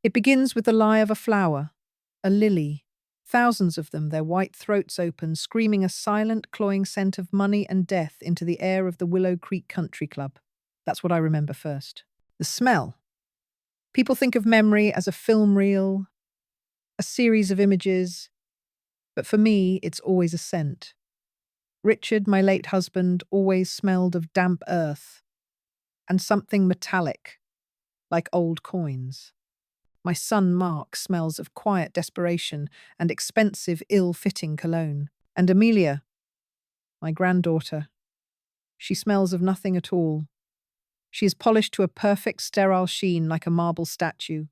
It begins with the lie of a flower, a lily. Thousands of them, their white throats open, screaming a silent, cloying scent of money and death into the air of the Willow Creek Country Club. That's what I remember first. The smell. People think of memory as a film reel, a series of images, but for me, it's always a scent. Richard, my late husband, always smelled of damp earth and something metallic, like old coins. My son Mark smells of quiet desperation and expensive, ill-fitting cologne. And Amelia, my granddaughter, she smells of nothing at all. She is polished to a perfect sterile sheen like a marble statue,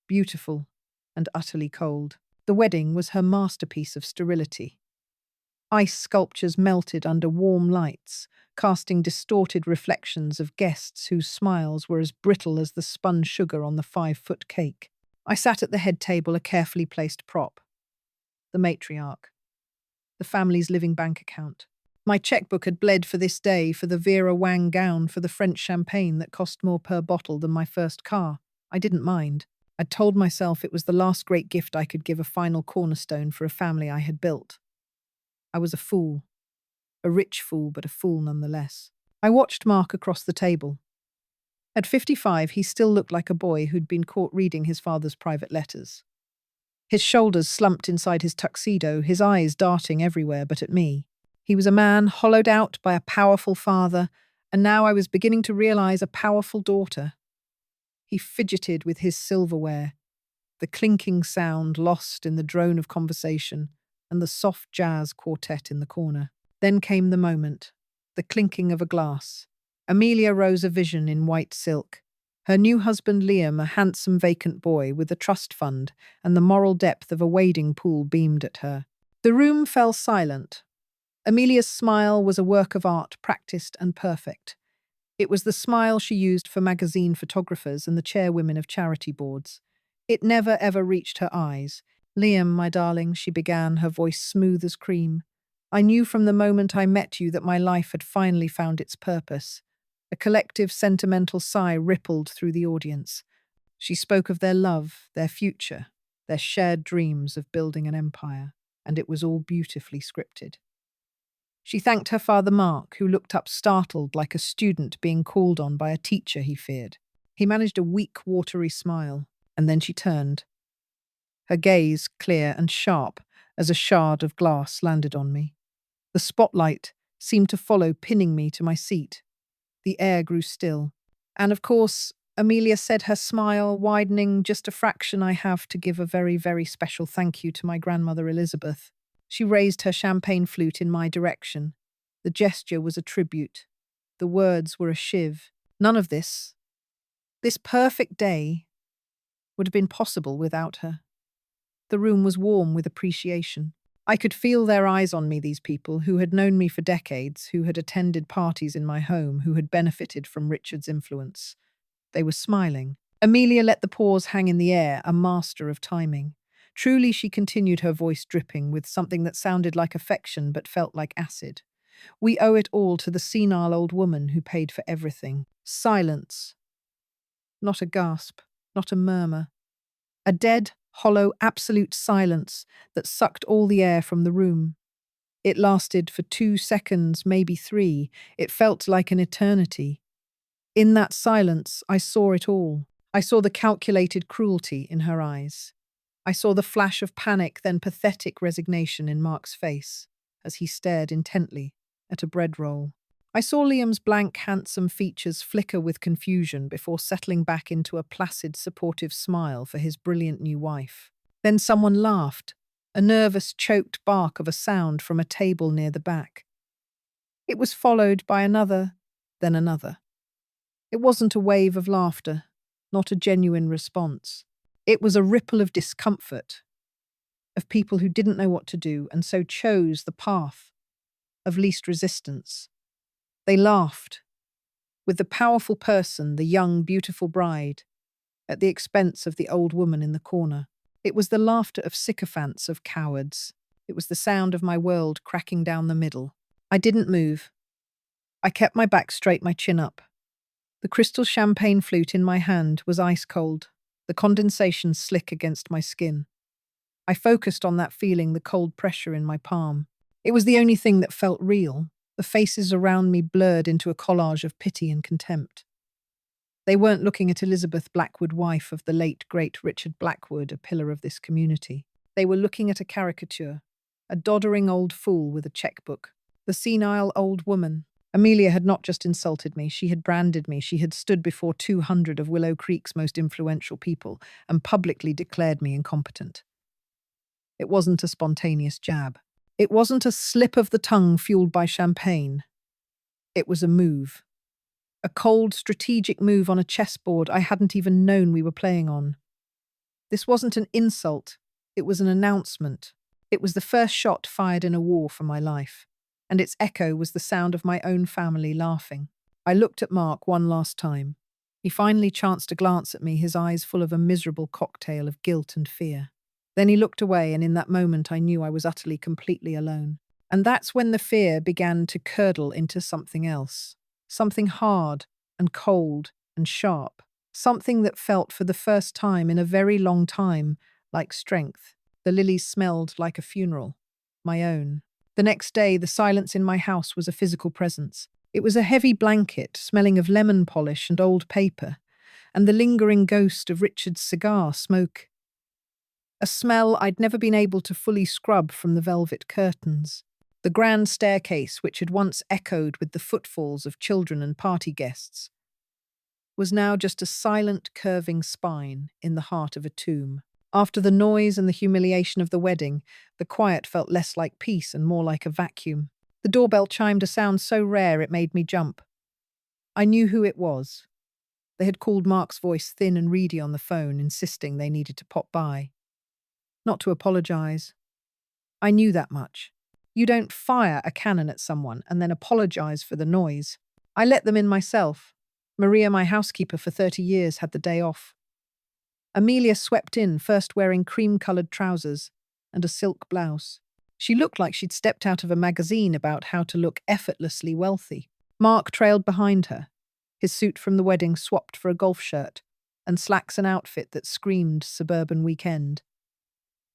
beautiful and utterly cold. The wedding was her masterpiece of sterility. Ice sculptures melted under warm lights, casting distorted reflections of guests whose smiles were as brittle as the spun sugar on the 5-foot cake. I sat at the head table, a carefully placed prop. The matriarch. The family's living bank account. My checkbook had bled for this day, for the Vera Wang gown, for the French champagne that cost more per bottle than my first car. I didn't mind. I'd told myself it was the last great gift I could give, a final cornerstone for a family I had built. I was a fool. A rich fool, but a fool nonetheless. I watched Mark across the table. At 55, he still looked like a boy who'd been caught reading his father's private letters. His shoulders slumped inside his tuxedo, his eyes darting everywhere but at me. He was a man hollowed out by a powerful father, and now I was beginning to realize a powerful daughter. He fidgeted with his silverware, the clinking sound lost in the drone of conversation and the soft jazz quartet in the corner. Then came the moment, the clinking of a glass. Amelia rose a vision in white silk. Her new husband Liam, a handsome vacant boy with a trust fund and the moral depth of a wading pool, beamed at her. The room fell silent. Amelia's smile was a work of art, practiced and perfect. It was the smile she used for magazine photographers and the chairwomen of charity boards. It never ever reached her eyes. "Liam, my darling," she began, her voice smooth as cream. "I knew from the moment I met you that my life had finally found its purpose." A collective sentimental sigh rippled through the audience. She spoke of their love, their future, their shared dreams of building an empire, and it was all beautifully scripted. She thanked her father Mark, who looked up startled like a student being called on by a teacher he feared. He managed a weak, watery smile, and then she turned. Her gaze clear and sharp as a shard of glass landed on me. The spotlight seemed to follow, pinning me to my seat. The air grew still. And of course, Amelia said, her smile widening just a fraction, "I have to give a very, very special thank you to my grandmother Elizabeth." She raised her champagne flute in my direction. The gesture was a tribute. The words were a shiv. None of this perfect day, would have been possible without her. The room was warm with appreciation. I could feel their eyes on me, these people who had known me for decades, who had attended parties in my home, who had benefited from Richard's influence. They were smiling. Amelia let the pause hang in the air, a master of timing. Truly, she continued, her voice dripping with something that sounded like affection but felt like acid. "We owe it all to the senile old woman who paid for everything." Silence. Not a gasp, not a murmur. A dead, hollow, absolute silence that sucked all the air from the room. It lasted for 2 seconds, maybe 3. It felt like an eternity. In that silence, I saw it all. I saw the calculated cruelty in her eyes. I saw the flash of panic, then pathetic resignation in Mark's face as he stared intently at a bread roll. I saw Liam's blank, handsome features flicker with confusion before settling back into a placid, supportive smile for his brilliant new wife. Then someone laughed, a nervous, choked bark of a sound from a table near the back. It was followed by another, then another. It wasn't a wave of laughter, not a genuine response. It was a ripple of discomfort, of people who didn't know what to do and so chose the path of least resistance. They laughed, with the powerful person, the young, beautiful bride, at the expense of the old woman in the corner. It was the laughter of sycophants, of cowards. It was the sound of my world cracking down the middle. I didn't move. I kept my back straight, my chin up. The crystal champagne flute in my hand was ice cold. the condensation slick against my skin. I focused on that feeling, the cold pressure in my palm. It was the only thing that felt real. The faces around me blurred into a collage of pity and contempt. They weren't looking at Elizabeth Blackwood, wife of the late great Richard Blackwood, a pillar of this community. They were looking at a caricature, a doddering old fool with a checkbook, the senile old woman. Amelia had not just insulted me, she had branded me. She had stood before 200 of Willow Creek's most influential people and publicly declared me incompetent. It wasn't a spontaneous jab. It wasn't a slip of the tongue fueled by champagne. It was a move. A cold, strategic move on a chessboard I hadn't even known we were playing on. This wasn't an insult. It was an announcement. It was the first shot fired in a war for my life, and its echo was the sound of my own family laughing. I looked at Mark one last time. He finally chanced to glance at me, his eyes full of a miserable cocktail of guilt and fear. Then he looked away, and in that moment I knew I was utterly, completely alone. And that's when the fear began to curdle into something else. Something hard and cold and sharp. Something that felt for the first time in a very long time like strength. The lilies smelled like a funeral. My own. The next day, the silence in my house was a physical presence. It was a heavy blanket smelling of lemon polish and old paper, and the lingering ghost of Richard's cigar smoke. A smell I'd never been able to fully scrub from the velvet curtains. The grand staircase, which had once echoed with the footfalls of children and party guests, was now just a silent, curving spine in the heart of a tomb. After the noise and the humiliation of the wedding, the quiet felt less like peace and more like a vacuum. The doorbell chimed, a sound so rare it made me jump. I knew who it was. They had called Mark's voice thin and reedy on the phone, insisting they needed to pop by. Not to apologize. I knew that much. You don't fire a cannon at someone and then apologize for the noise. I let them in myself. Maria, my housekeeper for 30 years, had the day off. Amelia swept in, first wearing cream-coloured trousers and a silk blouse. She looked like she'd stepped out of a magazine about how to look effortlessly wealthy. Mark trailed behind her, his suit from the wedding swapped for a golf shirt, and slacks an outfit that screamed suburban weekend.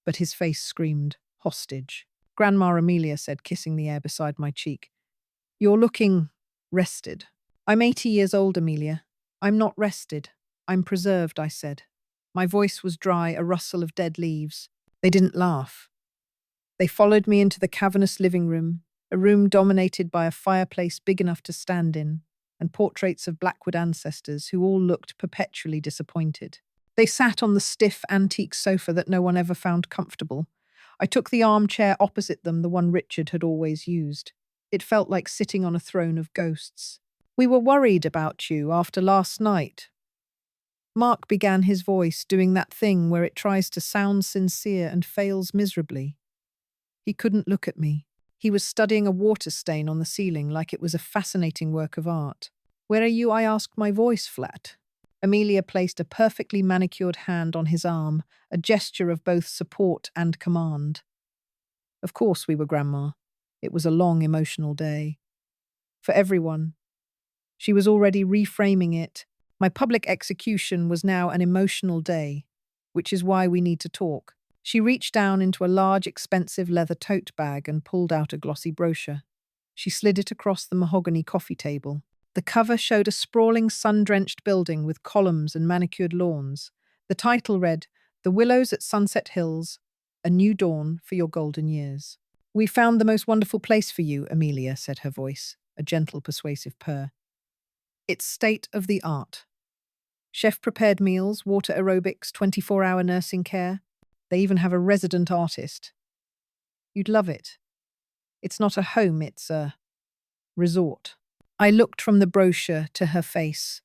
But his face screamed hostage. Grandma, Amelia said, kissing the air beside my cheek. You're looking rested. I'm 80 years old, Amelia. I'm not rested. I'm preserved, I said. My voice was dry, a rustle of dead leaves. They didn't laugh. They followed me into the cavernous living room, a room dominated by a fireplace big enough to stand in, and portraits of Blackwood ancestors who all looked perpetually disappointed. They sat on the stiff, antique sofa that no one ever found comfortable. I took the armchair opposite them, the one Richard had always used. It felt like sitting on a throne of ghosts. We were worried about you after last night. Mark began, his voice doing that thing where it tries to sound sincere and fails miserably. He couldn't look at me. He was studying a water stain on the ceiling like it was a fascinating work of art. Where are you? I asked, my voice flat. Amelia placed a perfectly manicured hand on his arm, a gesture of both support and command. Of course we were, Grandma. It was a long, emotional day. For everyone. She was already reframing it. My public execution was now an emotional day, which is why we need to talk. She reached down into a large, expensive leather tote bag and pulled out a glossy brochure. She slid it across the mahogany coffee table. The cover showed a sprawling, sun-drenched building with columns and manicured lawns. The title read, The Willows at Sunset Hills, A New Dawn for Your Golden Years. We found the most wonderful place for you, Amelia, said her voice, a gentle, persuasive purr. It's state-of-the-art. Chef-prepared meals, water aerobics, 24-hour nursing care. They even have a resident artist. You'd love it. It's not a home, it's a resort. I looked from the brochure to her face.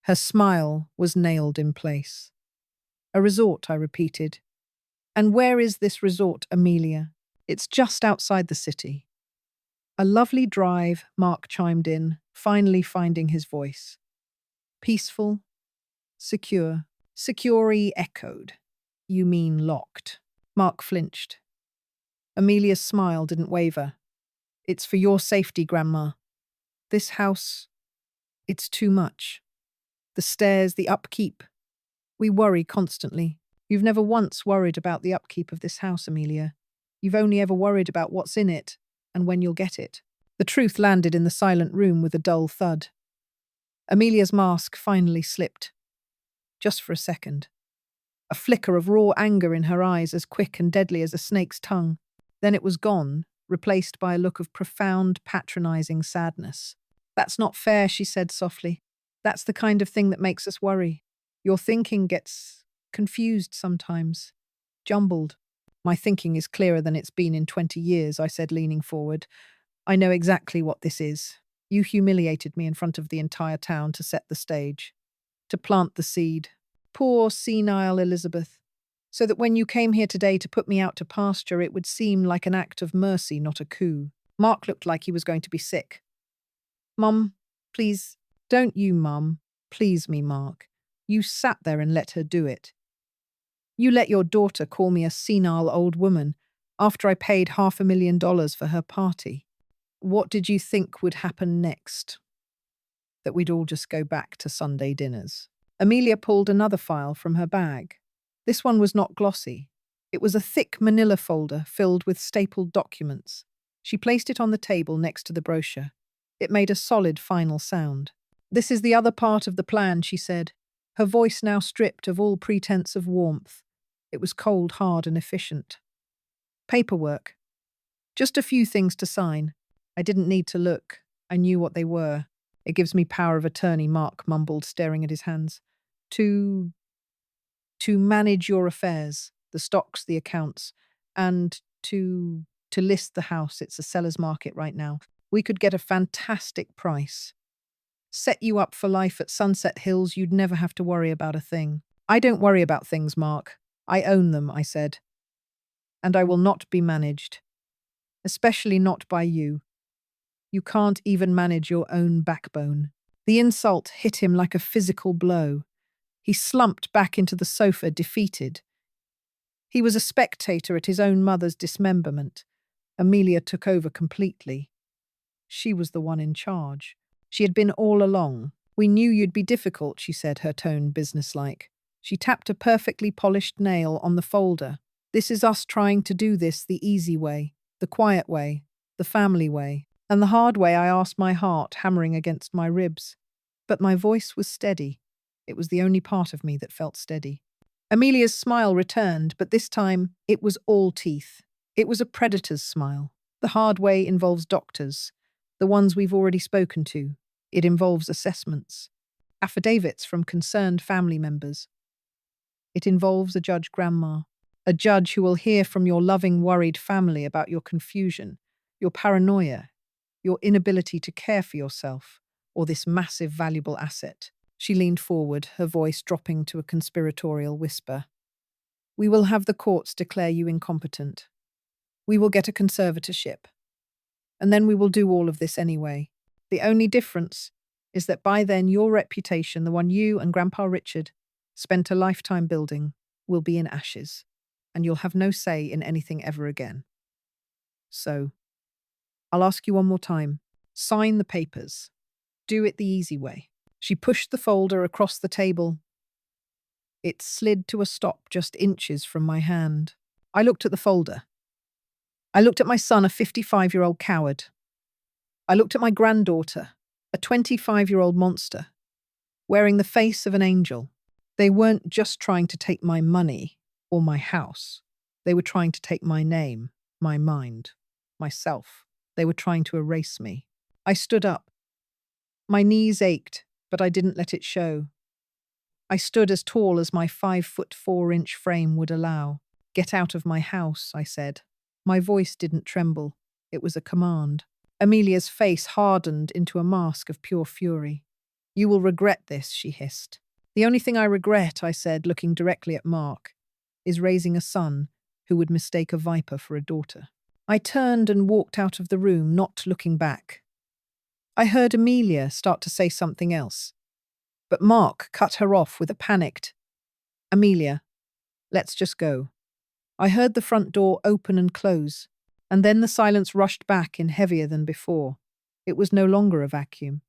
Her smile was nailed in place. A resort, I repeated. And where is this resort, Amelia? It's just outside the city. A lovely drive, Mark chimed in, finally finding his voice. Peaceful, secure. Secure echoed. You mean locked. Mark flinched. Amelia's smile didn't waver. It's for your safety, Grandma. This house, it's too much. The stairs, the upkeep. We worry constantly. You've never once worried about the upkeep of this house, Amelia. You've only ever worried about what's in it and when you'll get it. The truth landed in the silent room with a dull thud. Amelia's mask finally slipped. Just for a second. A flicker of raw anger in her eyes as quick and deadly as a snake's tongue. Then it was gone, replaced by a look of profound, patronizing sadness. That's not fair, she said softly. That's the kind of thing that makes us worry. Your thinking gets confused sometimes, jumbled. My thinking is clearer than it's been in 20 years, I said, leaning forward. I know exactly what this is. You humiliated me in front of the entire town to set the stage, to plant the seed. Poor, senile Elizabeth. So that when you came here today to put me out to pasture, it would seem like an act of mercy, not a coup. Mark looked like he was going to be sick. Mum, please, don't you, Mum. Please me, Mark. You sat there and let her do it. You let your daughter call me a senile old woman after I paid $500,000 for her party. What did you think would happen next? That we'd all just go back to Sunday dinners. Amelia pulled another file from her bag. This one was not glossy. It was a thick manila folder filled with stapled documents. She placed it on the table next to the brochure. It made a solid final sound. This is the other part of the plan, she said, her voice now stripped of all pretense of warmth. It was cold, hard, and efficient. Paperwork. Just a few things to sign. I didn't need to look. I knew what they were. It gives me power of attorney, Mark mumbled, staring at his hands. To manage your affairs, the stocks, the accounts, and to list the house. It's a seller's market right now. We could get a fantastic price. Set you up for life at Sunset Hills. You'd never have to worry about a thing. I don't worry about things, Mark. I own them, I said. And I will not be managed. Especially not by you. You can't even manage your own backbone. The insult hit him like a physical blow. He slumped back into the sofa, defeated. He was a spectator at his own mother's dismemberment. Amelia took over completely. She was the one in charge. She had been all along. We knew you'd be difficult, she said, her tone businesslike. She tapped a perfectly polished nail on the folder. This is us trying to do this the easy way, the quiet way, the family way. And the hard way, I asked my heart, hammering against my ribs. But my voice was steady. It was the only part of me that felt steady. Amelia's smile returned, but this time it was all teeth. It was a predator's smile. The hard way involves doctors, the ones we've already spoken to. It involves assessments, affidavits from concerned family members. It involves a judge grandma, a judge who will hear from your loving, worried family about your confusion, your paranoia, your inability to care for yourself, or this massive, valuable asset. She leaned forward, her voice dropping to a conspiratorial whisper. We will have the courts declare you incompetent. We will get a conservatorship. And then we will do all of this anyway. The only difference is that by then your reputation, the one you and Grandpa Richard spent a lifetime building, will be in ashes, and you'll have no say in anything ever again. So, I'll ask you one more time. Sign the papers. Do it the easy way. She pushed the folder across the table. It slid to a stop just inches from my hand. I looked at the folder. I looked at my son, a 55-year-old coward. I looked at my granddaughter, a 25-year-old monster, wearing the face of an angel. They weren't just trying to take my money or my house. They were trying to take my name, my mind, myself. They were trying to erase me. I stood up. My knees ached, but I didn't let it show. I stood as tall as my 5'4" frame would allow. Get out of my house, I said. My voice didn't tremble. It was a command. Amelia's face hardened into a mask of pure fury. You will regret this, she hissed. The only thing I regret, I said, looking directly at Mark, is raising a son who would mistake a viper for a daughter. I turned and walked out of the room, not looking back. I heard Amelia start to say something else, but Mark cut her off with a panicked, Amelia, let's just go. I heard the front door open and close, and then the silence rushed back in heavier than before. It was no longer a vacuum.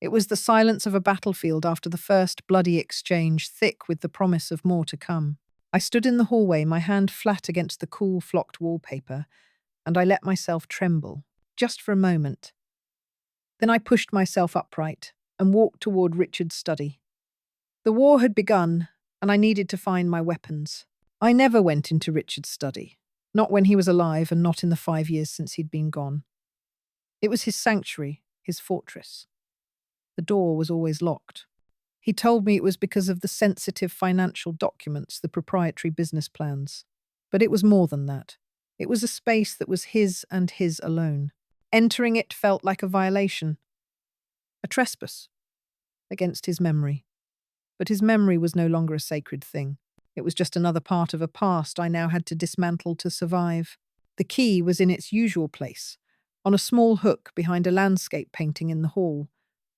It was the silence of a battlefield after the first bloody exchange, thick with the promise of more to come. I stood in the hallway, my hand flat against the cool, flocked wallpaper, and I let myself tremble, just for a moment. Then I pushed myself upright and walked toward Richard's study. The war had begun, and I needed to find my weapons. I never went into Richard's study, not when he was alive and not in the 5 years since he'd been gone. It was his sanctuary, his fortress. The door was always locked. He told me it was because of the sensitive financial documents, the proprietary business plans. But it was more than that. It was a space that was his and his alone. Entering it felt like a violation, a trespass against his memory. But his memory was no longer a sacred thing. It was just another part of a past I now had to dismantle to survive. The key was in its usual place, on a small hook behind a landscape painting in the hall,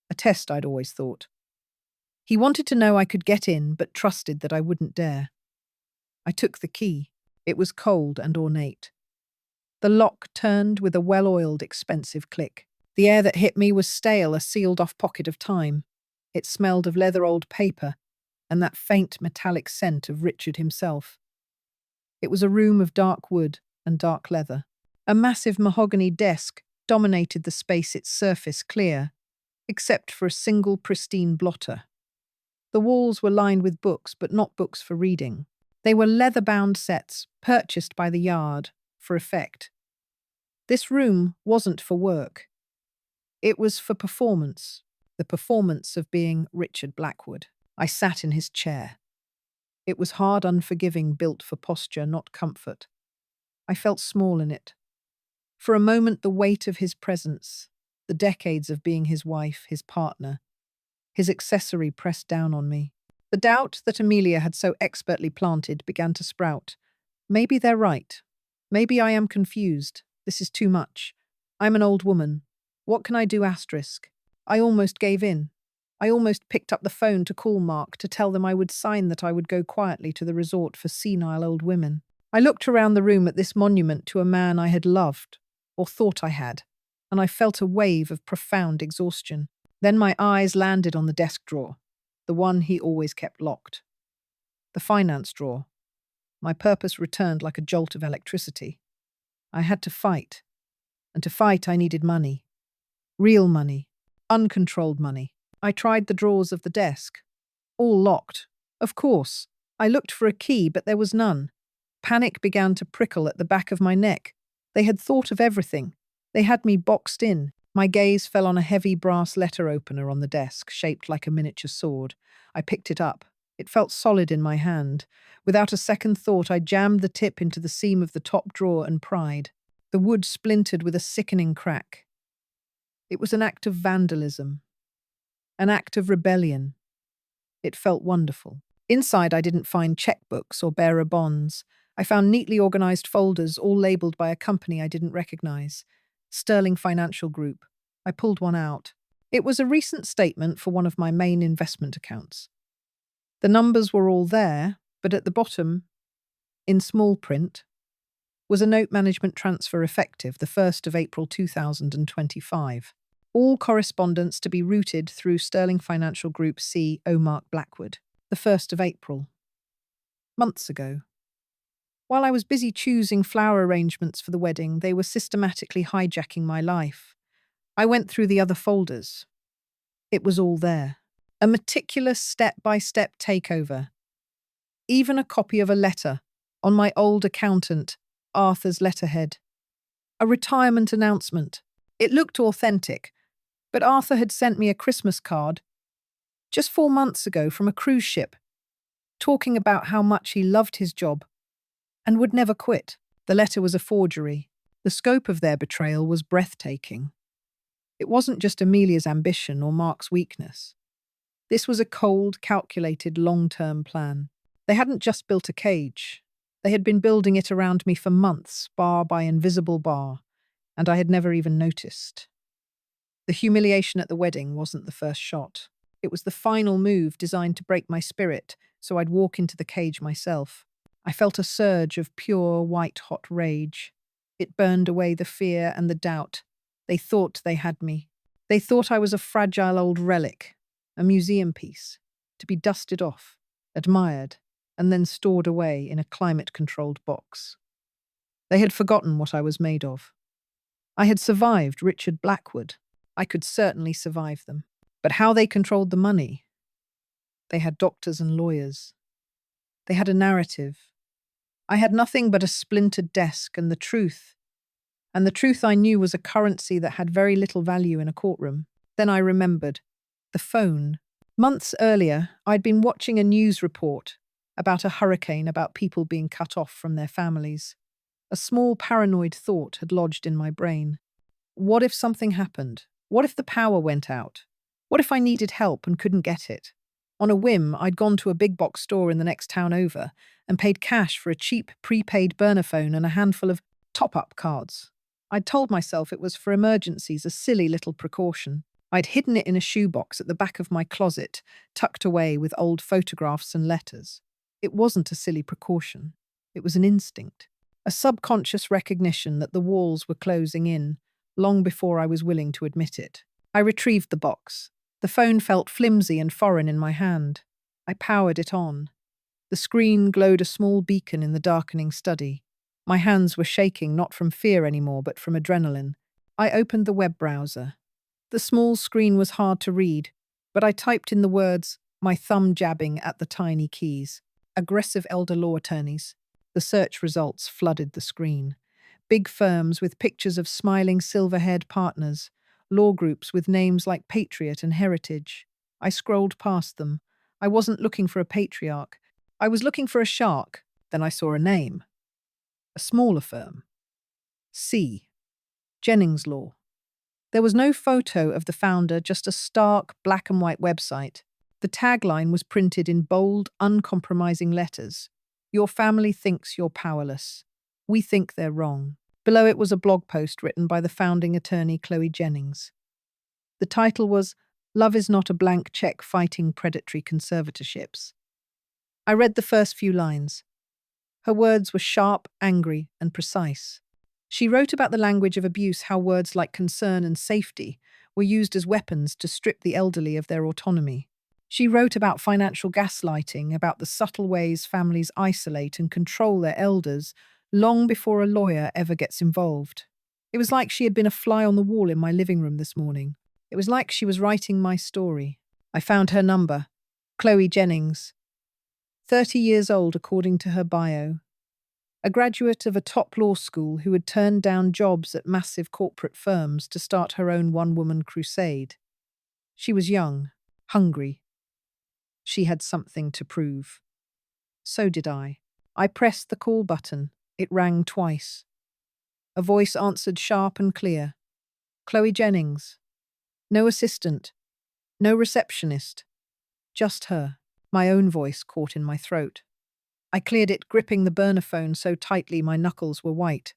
a test I'd always thought. He wanted to know I could get in, but trusted that I wouldn't dare. I took the key. It was cold and ornate. The lock turned with a well-oiled, expensive click. The air that hit me was stale, a sealed-off pocket of time. It smelled of leather-old paper and that faint metallic scent of Richard himself. It was a room of dark wood and dark leather. A massive mahogany desk dominated the space, its surface clear, except for a single pristine blotter. The walls were lined with books, but not books for reading. They were leather-bound sets, purchased by the yard, for effect. This room wasn't for work. It was for performance, the performance of being Richard Blackwood. I sat in his chair. It was hard, unforgiving, built for posture, not comfort. I felt small in it. For a moment, the weight of his presence, the decades of being his wife, his partner, his accessory pressed down on me. The doubt that Amelia had so expertly planted began to sprout. Maybe they're right. Maybe I am confused. This is too much. I'm an old woman. What can I do? Asterisk. I almost gave in. I almost picked up the phone to call Mark to tell them I would sign that I would go quietly to the resort for senile old women. I looked around the room at this monument to a man I had loved, or thought I had, and I felt a wave of profound exhaustion. Then my eyes landed on the desk drawer, the one he always kept locked. The finance drawer. My purpose returned like a jolt of electricity. I had to fight, and to fight I needed money. Real money, uncontrolled money. I tried the drawers of the desk. All locked. Of course. I looked for a key, but there was none. Panic began to prickle at the back of my neck. They had thought of everything. They had me boxed in. My gaze fell on a heavy brass letter opener on the desk, shaped like a miniature sword. I picked it up. It felt solid in my hand. Without a second thought, I jammed the tip into the seam of the top drawer and pried. The wood splintered with a sickening crack. It was an act of vandalism. An act of rebellion. It felt wonderful. Inside, I didn't find checkbooks or bearer bonds. I found neatly organized folders, all labeled by a company I didn't recognize. Sterling Financial Group. I pulled one out. It was a recent statement for one of my main investment accounts. The numbers were all there, but at the bottom, in small print, was a note: management transfer effective the 1st of April 2025. All correspondence to be routed through Sterling Financial Group C. O. Mark Blackwood. The 1st of April. Months ago. While I was busy choosing flower arrangements for the wedding, they were systematically hijacking my life. I went through the other folders. It was all there. A meticulous step-by-step takeover. Even a copy of a letter on my old accountant, Arthur's letterhead. A retirement announcement. It looked authentic, but Arthur had sent me a Christmas card just 4 months ago from a cruise ship, talking about how much he loved his job and would never quit. The letter was a forgery. The scope of their betrayal was breathtaking. It wasn't just Amelia's ambition or Mark's weakness. This was a cold, calculated, long-term plan. They hadn't just built a cage. They had been building it around me for months, bar by invisible bar, and I had never even noticed. The humiliation at the wedding wasn't the first shot. It was the final move designed to break my spirit, so I'd walk into the cage myself. I felt a surge of pure, white-hot rage. It burned away the fear and the doubt. They thought they had me. They thought I was a fragile old relic, a museum piece, to be dusted off, admired, and then stored away in a climate-controlled box. They had forgotten what I was made of. I had survived Richard Blackwood. I could certainly survive them. But how they controlled the money? They had doctors and lawyers. They had a narrative. I had nothing but a splintered desk and the truth. And the truth I knew was a currency that had very little value in a courtroom. Then I remembered. The phone. Months earlier, I'd been watching a news report about a hurricane, about people being cut off from their families. A small paranoid thought had lodged in my brain. What if something happened? What if the power went out? What if I needed help and couldn't get it? On a whim, I'd gone to a big box store in the next town over and paid cash for a cheap prepaid burner phone and a handful of top-up cards. I'd told myself it was for emergencies, a silly little precaution. I'd hidden it in a shoebox at the back of my closet, tucked away with old photographs and letters. It wasn't a silly precaution. It was an instinct. A subconscious recognition that the walls were closing in, long before I was willing to admit it. I retrieved the box. The phone felt flimsy and foreign in my hand. I powered it on. The screen glowed a small beacon in the darkening study. My hands were shaking, not from fear anymore, but from adrenaline. I opened the web browser. The small screen was hard to read, but I typed in the words, my thumb jabbing at the tiny keys. Aggressive elder law attorneys. The search results flooded the screen. Big firms with pictures of smiling silver-haired partners, law groups with names like Patriot and Heritage. I scrolled past them. I wasn't looking for a patriarch. I was looking for a shark. Then I saw a name. A smaller firm. C. Jennings Law. There was no photo of the founder, just a stark black and white website. The tagline was printed in bold, uncompromising letters. Your family thinks you're powerless. We think they're wrong. Below it was a blog post written by the founding attorney Chloe Jennings. The title was, Love is not a blank check fighting predatory conservatorships. I read the first few lines. Her words were sharp, angry, and precise. She wrote about the language of abuse, how words like concern and safety were used as weapons to strip the elderly of their autonomy. She wrote about financial gaslighting, about the subtle ways families isolate and control their elders long before a lawyer ever gets involved. It was like she had been a fly on the wall in my living room this morning. It was like she was writing my story. I found her number. Chloe Jennings. 30 years old according to her bio. A graduate of a top law school who had turned down jobs at massive corporate firms to start her own one-woman crusade. She was young, hungry. She had something to prove. So did I. I pressed the call button. It rang twice. A voice answered sharp and clear. Chloe Jennings. No assistant. No receptionist. Just her. My own voice caught in my throat. I cleared it, gripping the burner phone so tightly my knuckles were white.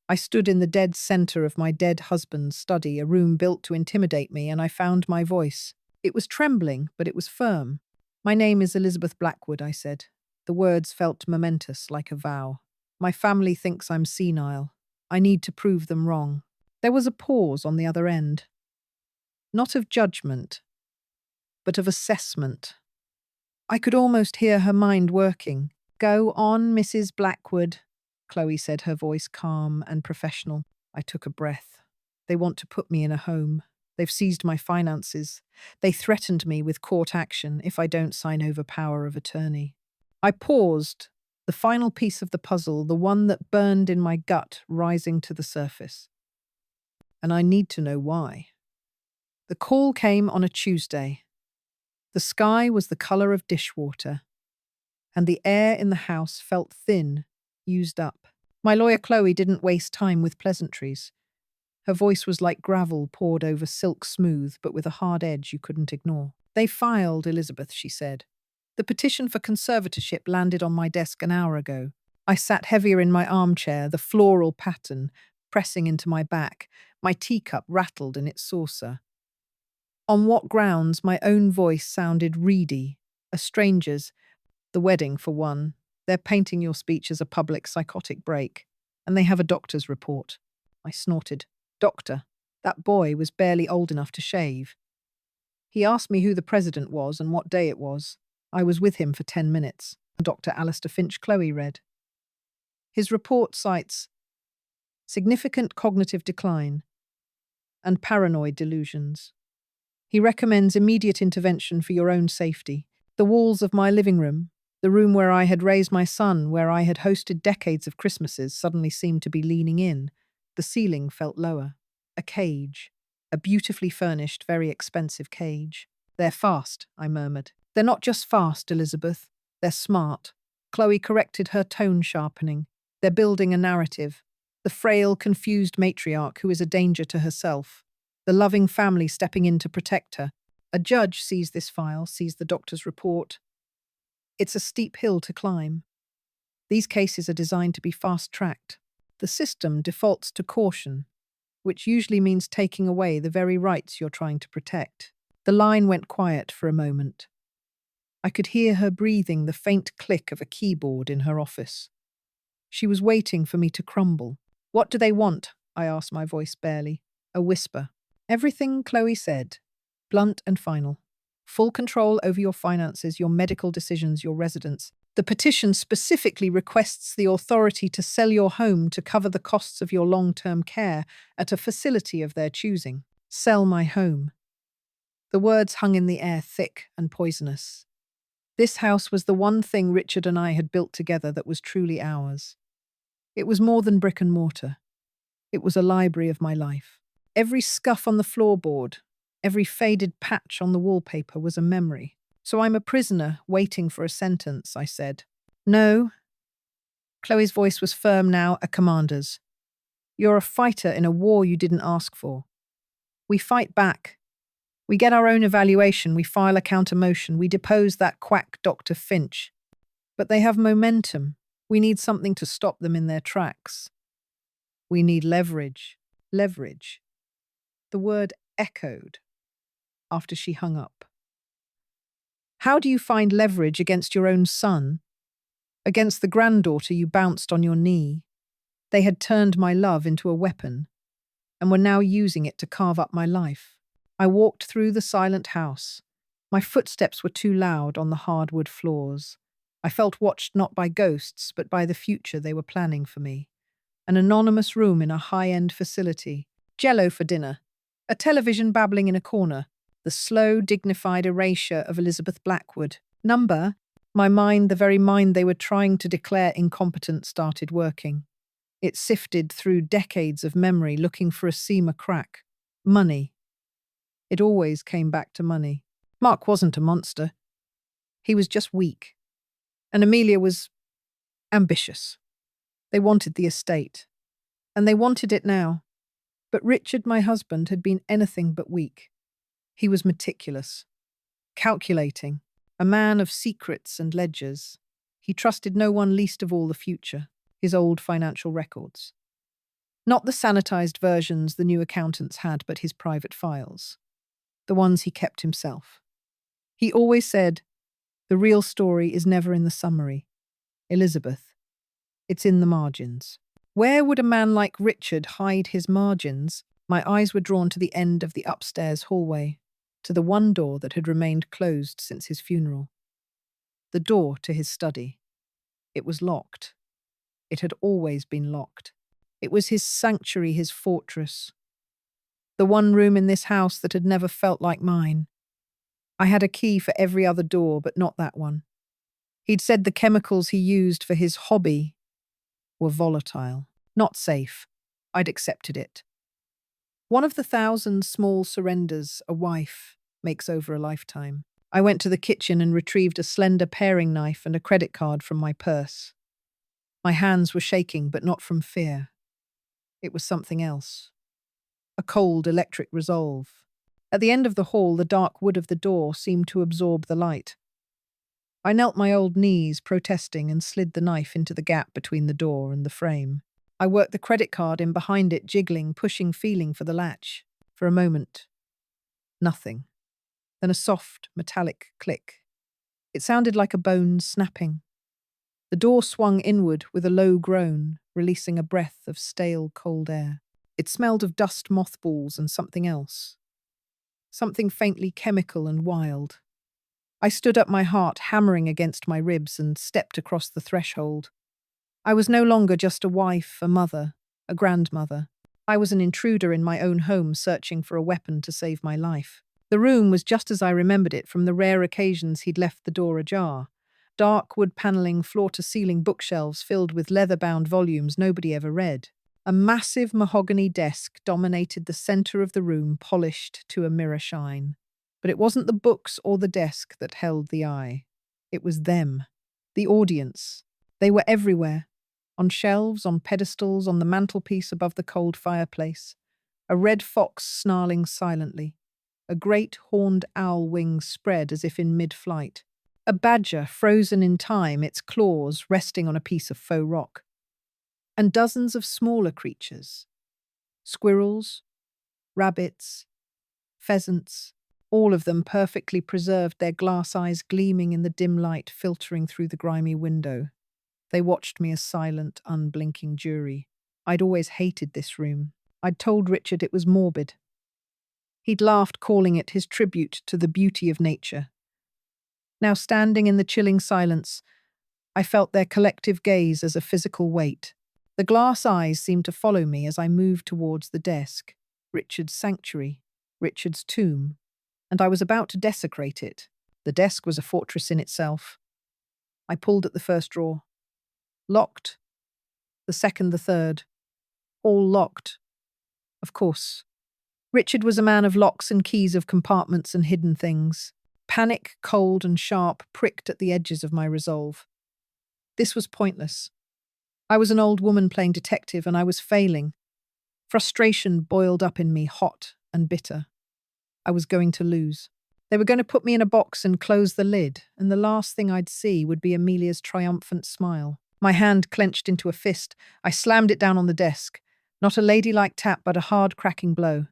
I stood in the dead center of my dead husband's study, a room built to intimidate me, and I found my voice. It was trembling, but it was firm. My name is Elizabeth Blackwood, I said. The words felt momentous, like a vow. My family thinks I'm senile. I need to prove them wrong. There was a pause on the other end. Not of judgment, but of assessment. I could almost hear her mind working. Go on, Mrs. Blackwood, Chloe said, her voice calm and professional. I took a breath. They want to put me in a home. They've seized my finances. They threatened me with court action if I don't sign over power of attorney. I paused, the final piece of the puzzle, the one that burned in my gut, rising to the surface. And I need to know why. The call came on a Tuesday. The sky was the color of dishwater, and the air in the house felt thin, used up. My lawyer Chloe didn't waste time with pleasantries. Her voice was like gravel poured over silk smooth, but with a hard edge you couldn't ignore. They filed, Elizabeth, she said. The petition for conservatorship landed on my desk an hour ago. I sat heavier in my armchair, the floral pattern pressing into my back. My teacup rattled in its saucer. On what grounds? My own voice sounded reedy. A stranger's. The wedding, for one. They're painting your speech as a public psychotic break. And they have a doctor's report. I snorted. Doctor? That boy was barely old enough to shave. He asked me who the president was and what day it was. I was with him for 10 minutes. Dr. Alistair Finch, Chloe read. His report cites significant cognitive decline and paranoid delusions. He recommends immediate intervention for your own safety. The walls of my living room, the room where I had raised my son, where I had hosted decades of Christmases, suddenly seemed to be leaning in. The ceiling felt lower. A cage. A beautifully furnished, very expensive cage. They're fast, I murmured. They're not just fast, Elizabeth. They're smart. Chloe corrected her tone sharpening. They're building a narrative. The frail, confused matriarch who is a danger to herself. The loving family stepping in to protect her. A judge sees this file, sees the doctor's report. It's a steep hill to climb. These cases are designed to be fast-tracked. The system defaults to caution, which usually means taking away the very rights you're trying to protect. The line went quiet for a moment. I could hear her breathing the faint click of a keyboard in her office. She was waiting for me to crumble. What do they want? I asked, my voice barely. A whisper. Everything, Chloe said. Blunt and final. Full control over your finances, your medical decisions, your residence. The petition specifically requests the authority to sell your home to cover the costs of your long-term care at a facility of their choosing. Sell my home. The words hung in the air, thick and poisonous. This house was the one thing Richard and I had built together that was truly ours. It was more than brick and mortar. It was a library of my life. Every scuff on the floorboard, every faded patch on the wallpaper was a memory. So I'm a prisoner waiting for a sentence, I said. No. Chloe's voice was firm now, a commander's. You're a fighter in a war you didn't ask for. We fight back. We get our own evaluation, we file a counter-motion, we depose that quack Dr. Finch. But they have momentum. We need something to stop them in their tracks. We need leverage. Leverage. The word echoed after she hung up. How do you find leverage against your own son? Against the granddaughter you bounced on your knee? They had turned my love into a weapon and were now using it to carve up my life. I walked through the silent house. My footsteps were too loud on the hardwood floors. I felt watched not by ghosts, but by the future they were planning for me. An anonymous room in a high-end facility. Jello for dinner. A television babbling in a corner. The slow, dignified erasure of Elizabeth Blackwood. Number. My mind, the very mind they were trying to declare incompetent, started working. It sifted through decades of memory, looking for a seam, a crack. Money. It always came back to money. Mark wasn't a monster. He was just weak. And Amelia was ambitious. They wanted the estate. And they wanted it now. But Richard, my husband, had been anything but weak. He was meticulous, calculating, a man of secrets and ledgers. He trusted no one, least of all the future, his old financial records. Not the sanitized versions the new accountants had, but his private files. The ones he kept himself. He always said, the real story is never in the summary. Elizabeth, it's in the margins. Where would a man like Richard hide his margins? My eyes were drawn to the end of the upstairs hallway, to the one door that had remained closed since his funeral. The door to his study. It was locked. It had always been locked. It was his sanctuary, his fortress. The one room in this house that had never felt like mine. I had a key for every other door, but not that one. He'd said the chemicals he used for his hobby were volatile, not safe. I'd accepted it. One of the 1,000 small surrenders a wife makes over a lifetime. I went to the kitchen and retrieved a slender paring knife and a credit card from my purse. My hands were shaking, but not from fear. It was something else. A cold, electric resolve. At the end of the hall, the dark wood of the door seemed to absorb the light. I knelt my old knees, protesting, and slid the knife into the gap between the door and the frame. I worked the credit card in behind it, jiggling, pushing, feeling for the latch. For a moment, nothing. Then a soft, metallic click. It sounded like a bone snapping. The door swung inward with a low groan, releasing a breath of stale, cold air. It smelled of dust mothballs and something else. Something faintly chemical and wild. I stood up, my heart hammering against my ribs, and stepped across the threshold. I was no longer just a wife, a mother, a grandmother. I was an intruder in my own home, searching for a weapon to save my life. The room was just as I remembered it from the rare occasions he'd left the door ajar. Dark wood paneling, floor-to-ceiling bookshelves filled with leather-bound volumes nobody ever read. A massive mahogany desk dominated the center of the room, polished to a mirror shine. But it wasn't the books or the desk that held the eye. It was them, the audience. They were everywhere. On shelves, on pedestals, on the mantelpiece above the cold fireplace. A red fox snarling silently. A great horned owl wings spread as if in mid-flight. A badger frozen in time, its claws resting on a piece of faux rock. And dozens of smaller creatures. Squirrels, rabbits, pheasants, all of them perfectly preserved, their glass eyes gleaming in the dim light filtering through the grimy window. They watched me, a silent, unblinking jury. I'd always hated this room. I'd told Richard it was morbid. He'd laughed, calling it his tribute to the beauty of nature. Now, standing in the chilling silence, I felt their collective gaze as a physical weight. The glass eyes seemed to follow me as I moved towards the desk, Richard's sanctuary, Richard's tomb, and I was about to desecrate it. The desk was a fortress in itself. I pulled at the first drawer. Locked. The second, the third. All locked. Of course. Richard was a man of locks and keys, of compartments and hidden things. Panic, cold and sharp, pricked at the edges of my resolve. This was pointless. I was an old woman playing detective, and I was failing. Frustration boiled up in me, hot and bitter. I was going to lose. They were going to put me in a box and close the lid, and the last thing I'd see would be Amelia's triumphant smile. My hand clenched into a fist. I slammed it down on the desk. Not a ladylike tap, but a hard, cracking blow.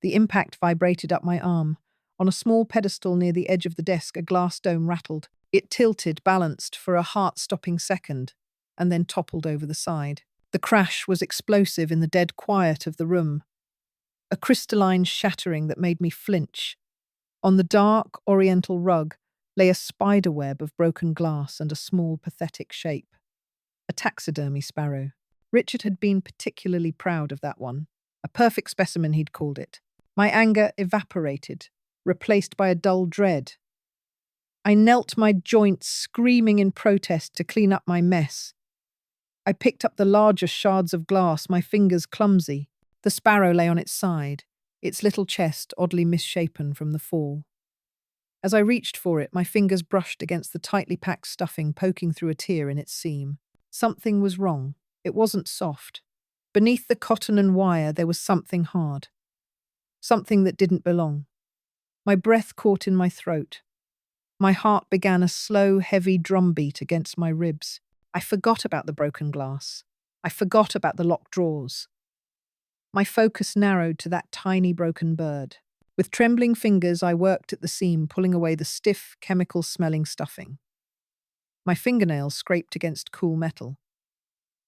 The impact vibrated up my arm. On a small pedestal near the edge of the desk, a glass dome rattled. It tilted, balanced for a heart-stopping second, and then toppled over the side. The crash was explosive in the dead quiet of the room. A crystalline shattering that made me flinch. On the dark, oriental rug lay a spiderweb of broken glass and a small, pathetic shape. A taxidermy sparrow. Richard had been particularly proud of that one. A perfect specimen, he'd called it. My anger evaporated, replaced by a dull dread. I knelt, my joints screaming in protest, to clean up my mess. I picked up the larger shards of glass, my fingers clumsy. The sparrow lay on its side, its little chest oddly misshapen from the fall. As I reached for it, my fingers brushed against the tightly packed stuffing, poking through a tear in its seam. Something was wrong. It wasn't soft. Beneath the cotton and wire, there was something hard. Something that didn't belong. My breath caught in my throat. My heart began a slow, heavy drumbeat against my ribs. I forgot about the broken glass. I forgot about the locked drawers. My focus narrowed to that tiny broken bird. With trembling fingers, I worked at the seam, pulling away the stiff, chemical-smelling stuffing. My fingernails scraped against cool metal.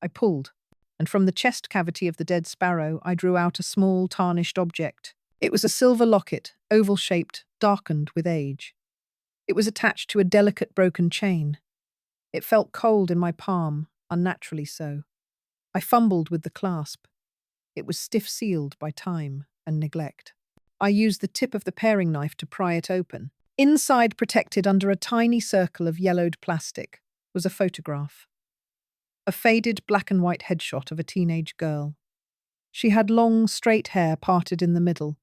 I pulled, and from the chest cavity of the dead sparrow, I drew out a small, tarnished object. It was a silver locket, oval-shaped, darkened with age. It was attached to a delicate broken chain. It felt cold in my palm, unnaturally so. I fumbled with the clasp. It was stiff-sealed by time and neglect. I used the tip of the paring knife to pry it open. Inside, protected under a tiny circle of yellowed plastic, was a photograph. A faded black and white headshot of a teenage girl. She had long, straight hair parted in the middle,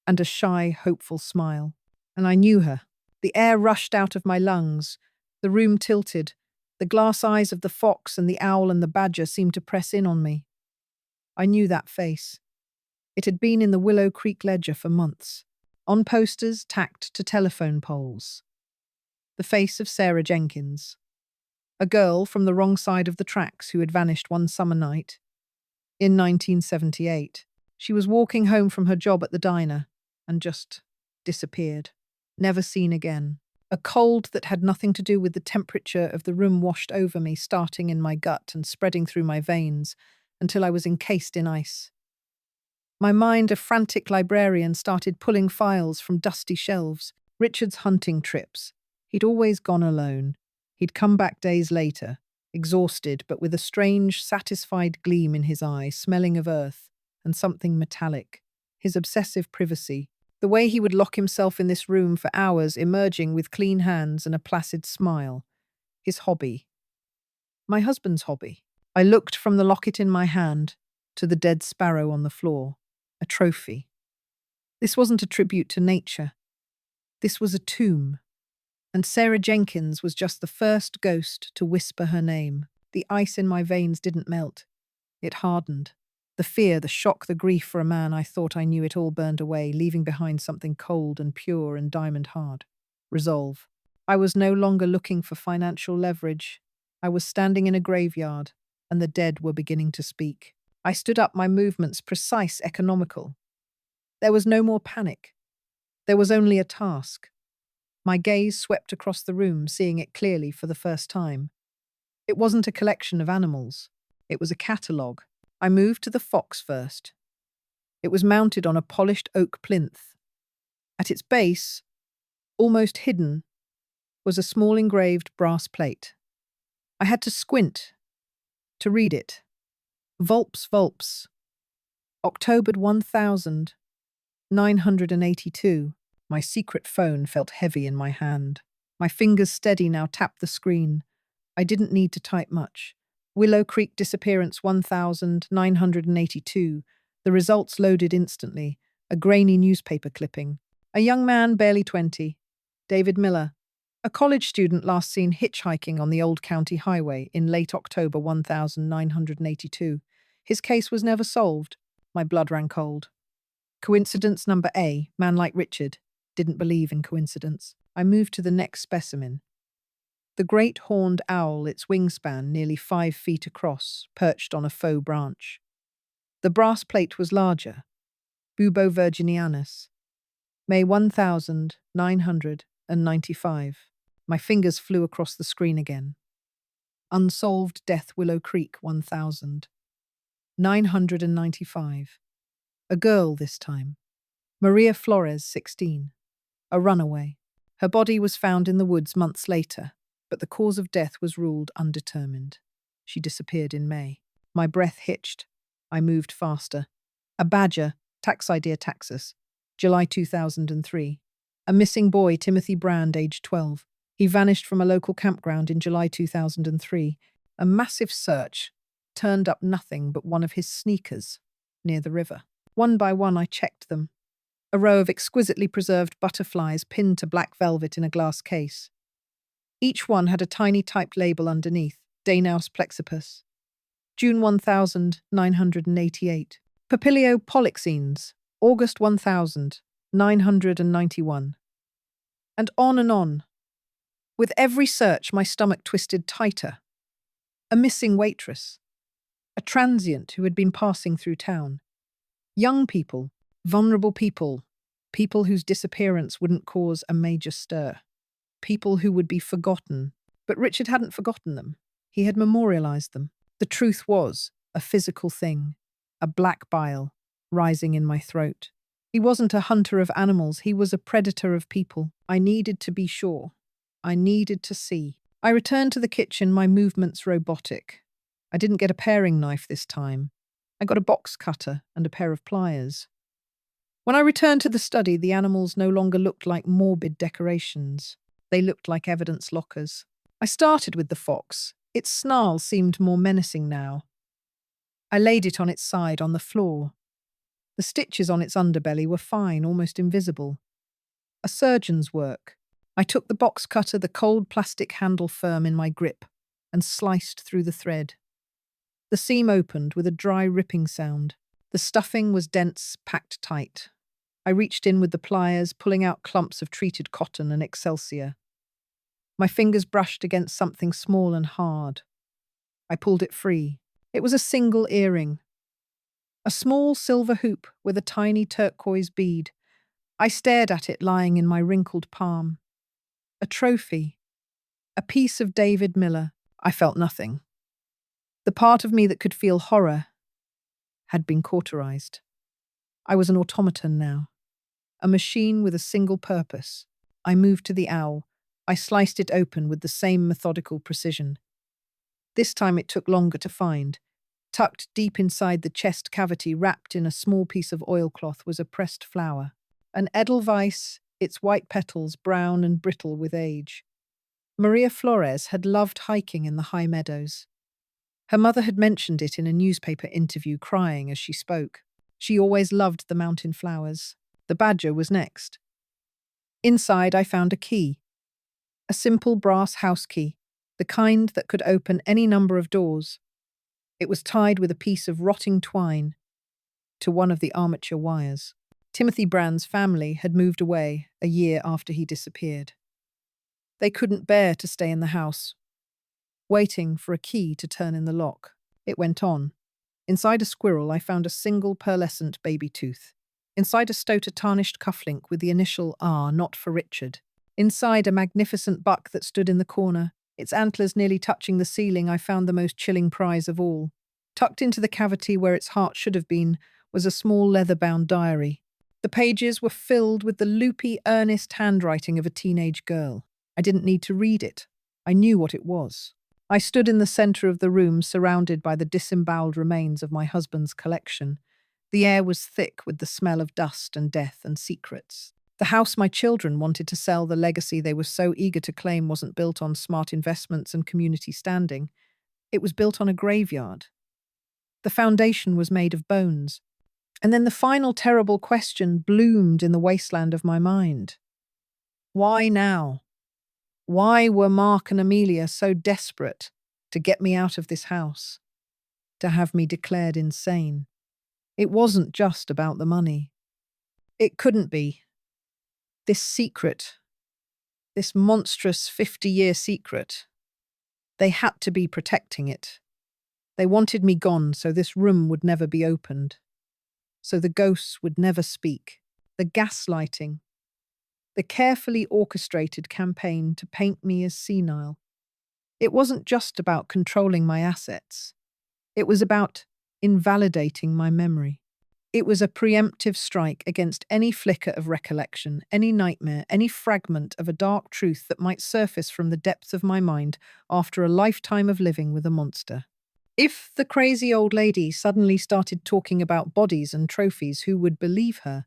and a shy, hopeful smile. And I knew her. The air rushed out of my lungs. The room tilted. The glass eyes of the fox and the owl and the badger seemed to press in on me. I knew that face. It had been in the Willow Creek ledger for months, on posters tacked to telephone poles. The face of Sarah Jenkins, a girl from the wrong side of the tracks who had vanished one summer night. In 1978, she was walking home from her job at the diner and just disappeared, never seen again. A cold that had nothing to do with the temperature of the room washed over me, starting in my gut and spreading through my veins until I was encased in ice. My mind, a frantic librarian, started pulling files from dusty shelves. Richard's hunting trips. He'd always gone alone. He'd come back days later, exhausted but with a strange, satisfied gleam in his eye, smelling of earth and something metallic. His obsessive privacy. The way he would lock himself in this room for hours, emerging with clean hands and a placid smile. His hobby. My husband's hobby. I looked from the locket in my hand to the dead sparrow on the floor. A trophy. This wasn't a tribute to nature. This was a tomb. And Sarah Jenkins was just the first ghost to whisper her name. The ice in my veins didn't melt. It hardened. The fear, the shock, the grief for a man I thought I knew, it all burned away, leaving behind something cold and pure and diamond hard. Resolve. I was no longer looking for financial leverage. I was standing in a graveyard, and the dead were beginning to speak. I stood up, my movements precise, economical. There was no more panic. There was only a task. My gaze swept across the room, seeing it clearly for the first time. It wasn't a collection of animals. It was a catalogue. I moved to the fox first. It was mounted on a polished oak plinth. At its base, almost hidden, was a small engraved brass plate. I had to squint to read it. Volps, Volps. October 1982. My secret phone felt heavy in my hand. My fingers, steady now, tapped the screen. I didn't need to type much. Willow Creek disappearance 1982. The results loaded instantly. A grainy newspaper clipping. A young man, barely 20. David Miller. A college student last seen hitchhiking on the Old County Highway in late October 1982. His case was never solved. My blood ran cold. Coincidence number A. Man like Richard. Didn't believe in coincidence. I moved to the next specimen. The great horned owl, its wingspan nearly 5 feet across, perched on a faux branch. The brass plate was larger. Bubo virginianus. May 1995. My fingers flew across the screen again. Unsolved Death, Willow Creek 1995. A girl this time. Maria Flores, 16. A runaway. Her body was found in the woods months later, but the cause of death was ruled undetermined. She disappeared in May. My breath hitched. I moved faster. A badger, Taxidia taxus, July 2003. A missing boy, Timothy Brand, age 12. He vanished from a local campground in July 2003. A massive search turned up nothing but one of his sneakers near the river. One by one, I checked them. A row of exquisitely preserved butterflies pinned to black velvet in a glass case. Each one had a tiny typed label underneath, Danaus plexippus. June 1988. Papilio polixenes, August 1991. And on. With every search, my stomach twisted tighter. A missing waitress. A transient who had been passing through town. Young people, vulnerable people, people whose disappearance wouldn't cause a major stir. People who would be forgotten. But Richard hadn't forgotten them. He had memorialized them. The truth was a physical thing, a black bile rising in my throat. He wasn't a hunter of animals, he was a predator of people. I needed to be sure. I needed to see. I returned to the kitchen, my movements robotic. I didn't get a paring knife this time. I got a box cutter and a pair of pliers. When I returned to the study, the animals no longer looked like morbid decorations. They looked like evidence lockers. I started with the fox. Its snarl seemed more menacing now. I laid it on its side on the floor. The stitches on its underbelly were fine, almost invisible. A surgeon's work. I took the box cutter, the cold plastic handle firm in my grip, and sliced through the thread. The seam opened with a dry ripping sound. The stuffing was dense, packed tight. I reached in with the pliers, pulling out clumps of treated cotton and excelsior. My fingers brushed against something small and hard. I pulled it free. It was a single earring. A small silver hoop with a tiny turquoise bead. I stared at it lying in my wrinkled palm. A trophy. A piece of David Miller. I felt nothing. The part of me that could feel horror had been cauterized. I was an automaton now, a machine with a single purpose. I moved to the owl. I sliced it open with the same methodical precision. This time it took longer to find. Tucked deep inside the chest cavity, wrapped in a small piece of oilcloth, was a pressed flower. An edelweiss, its white petals brown and brittle with age. Maria Flores had loved hiking in the high meadows. Her mother had mentioned it in a newspaper interview, crying as she spoke. She always loved the mountain flowers. The badger was next. Inside, I found a key. A simple brass house key, the kind that could open any number of doors. It was tied with a piece of rotting twine to one of the armature wires. Timothy Brand's family had moved away a year after he disappeared. They couldn't bear to stay in the house, waiting for a key to turn in the lock. It went on. Inside a squirrel, I found a single pearlescent baby tooth. Inside a stoat, a tarnished cufflink with the initial R, not for Richard. Inside a magnificent buck that stood in the corner, its antlers nearly touching the ceiling, I found the most chilling prize of all. Tucked into the cavity where its heart should have been was a small leather-bound diary. The pages were filled with the loopy, earnest handwriting of a teenage girl. I didn't need to read it. I knew what it was. I stood in the center of the room, surrounded by the disemboweled remains of my husband's collection. The air was thick with the smell of dust and death and secrets. The house my children wanted to sell, the legacy they were so eager to claim, wasn't built on smart investments and community standing. It was built on a graveyard. The foundation was made of bones. And then the final terrible question bloomed in the wasteland of my mind. Why now? Why were Mark and Amelia so desperate to get me out of this house, to have me declared insane? It wasn't just about the money. It couldn't be. This secret, this monstrous 50-year secret, they had to be protecting it. They wanted me gone so this room would never be opened, so the ghosts would never speak. The gaslighting, the carefully orchestrated campaign to paint me as senile. It wasn't just about controlling my assets. It was about invalidating my memory. It was a preemptive strike against any flicker of recollection, any nightmare, any fragment of a dark truth that might surface from the depths of my mind after a lifetime of living with a monster. If the crazy old lady suddenly started talking about bodies and trophies, who would believe her?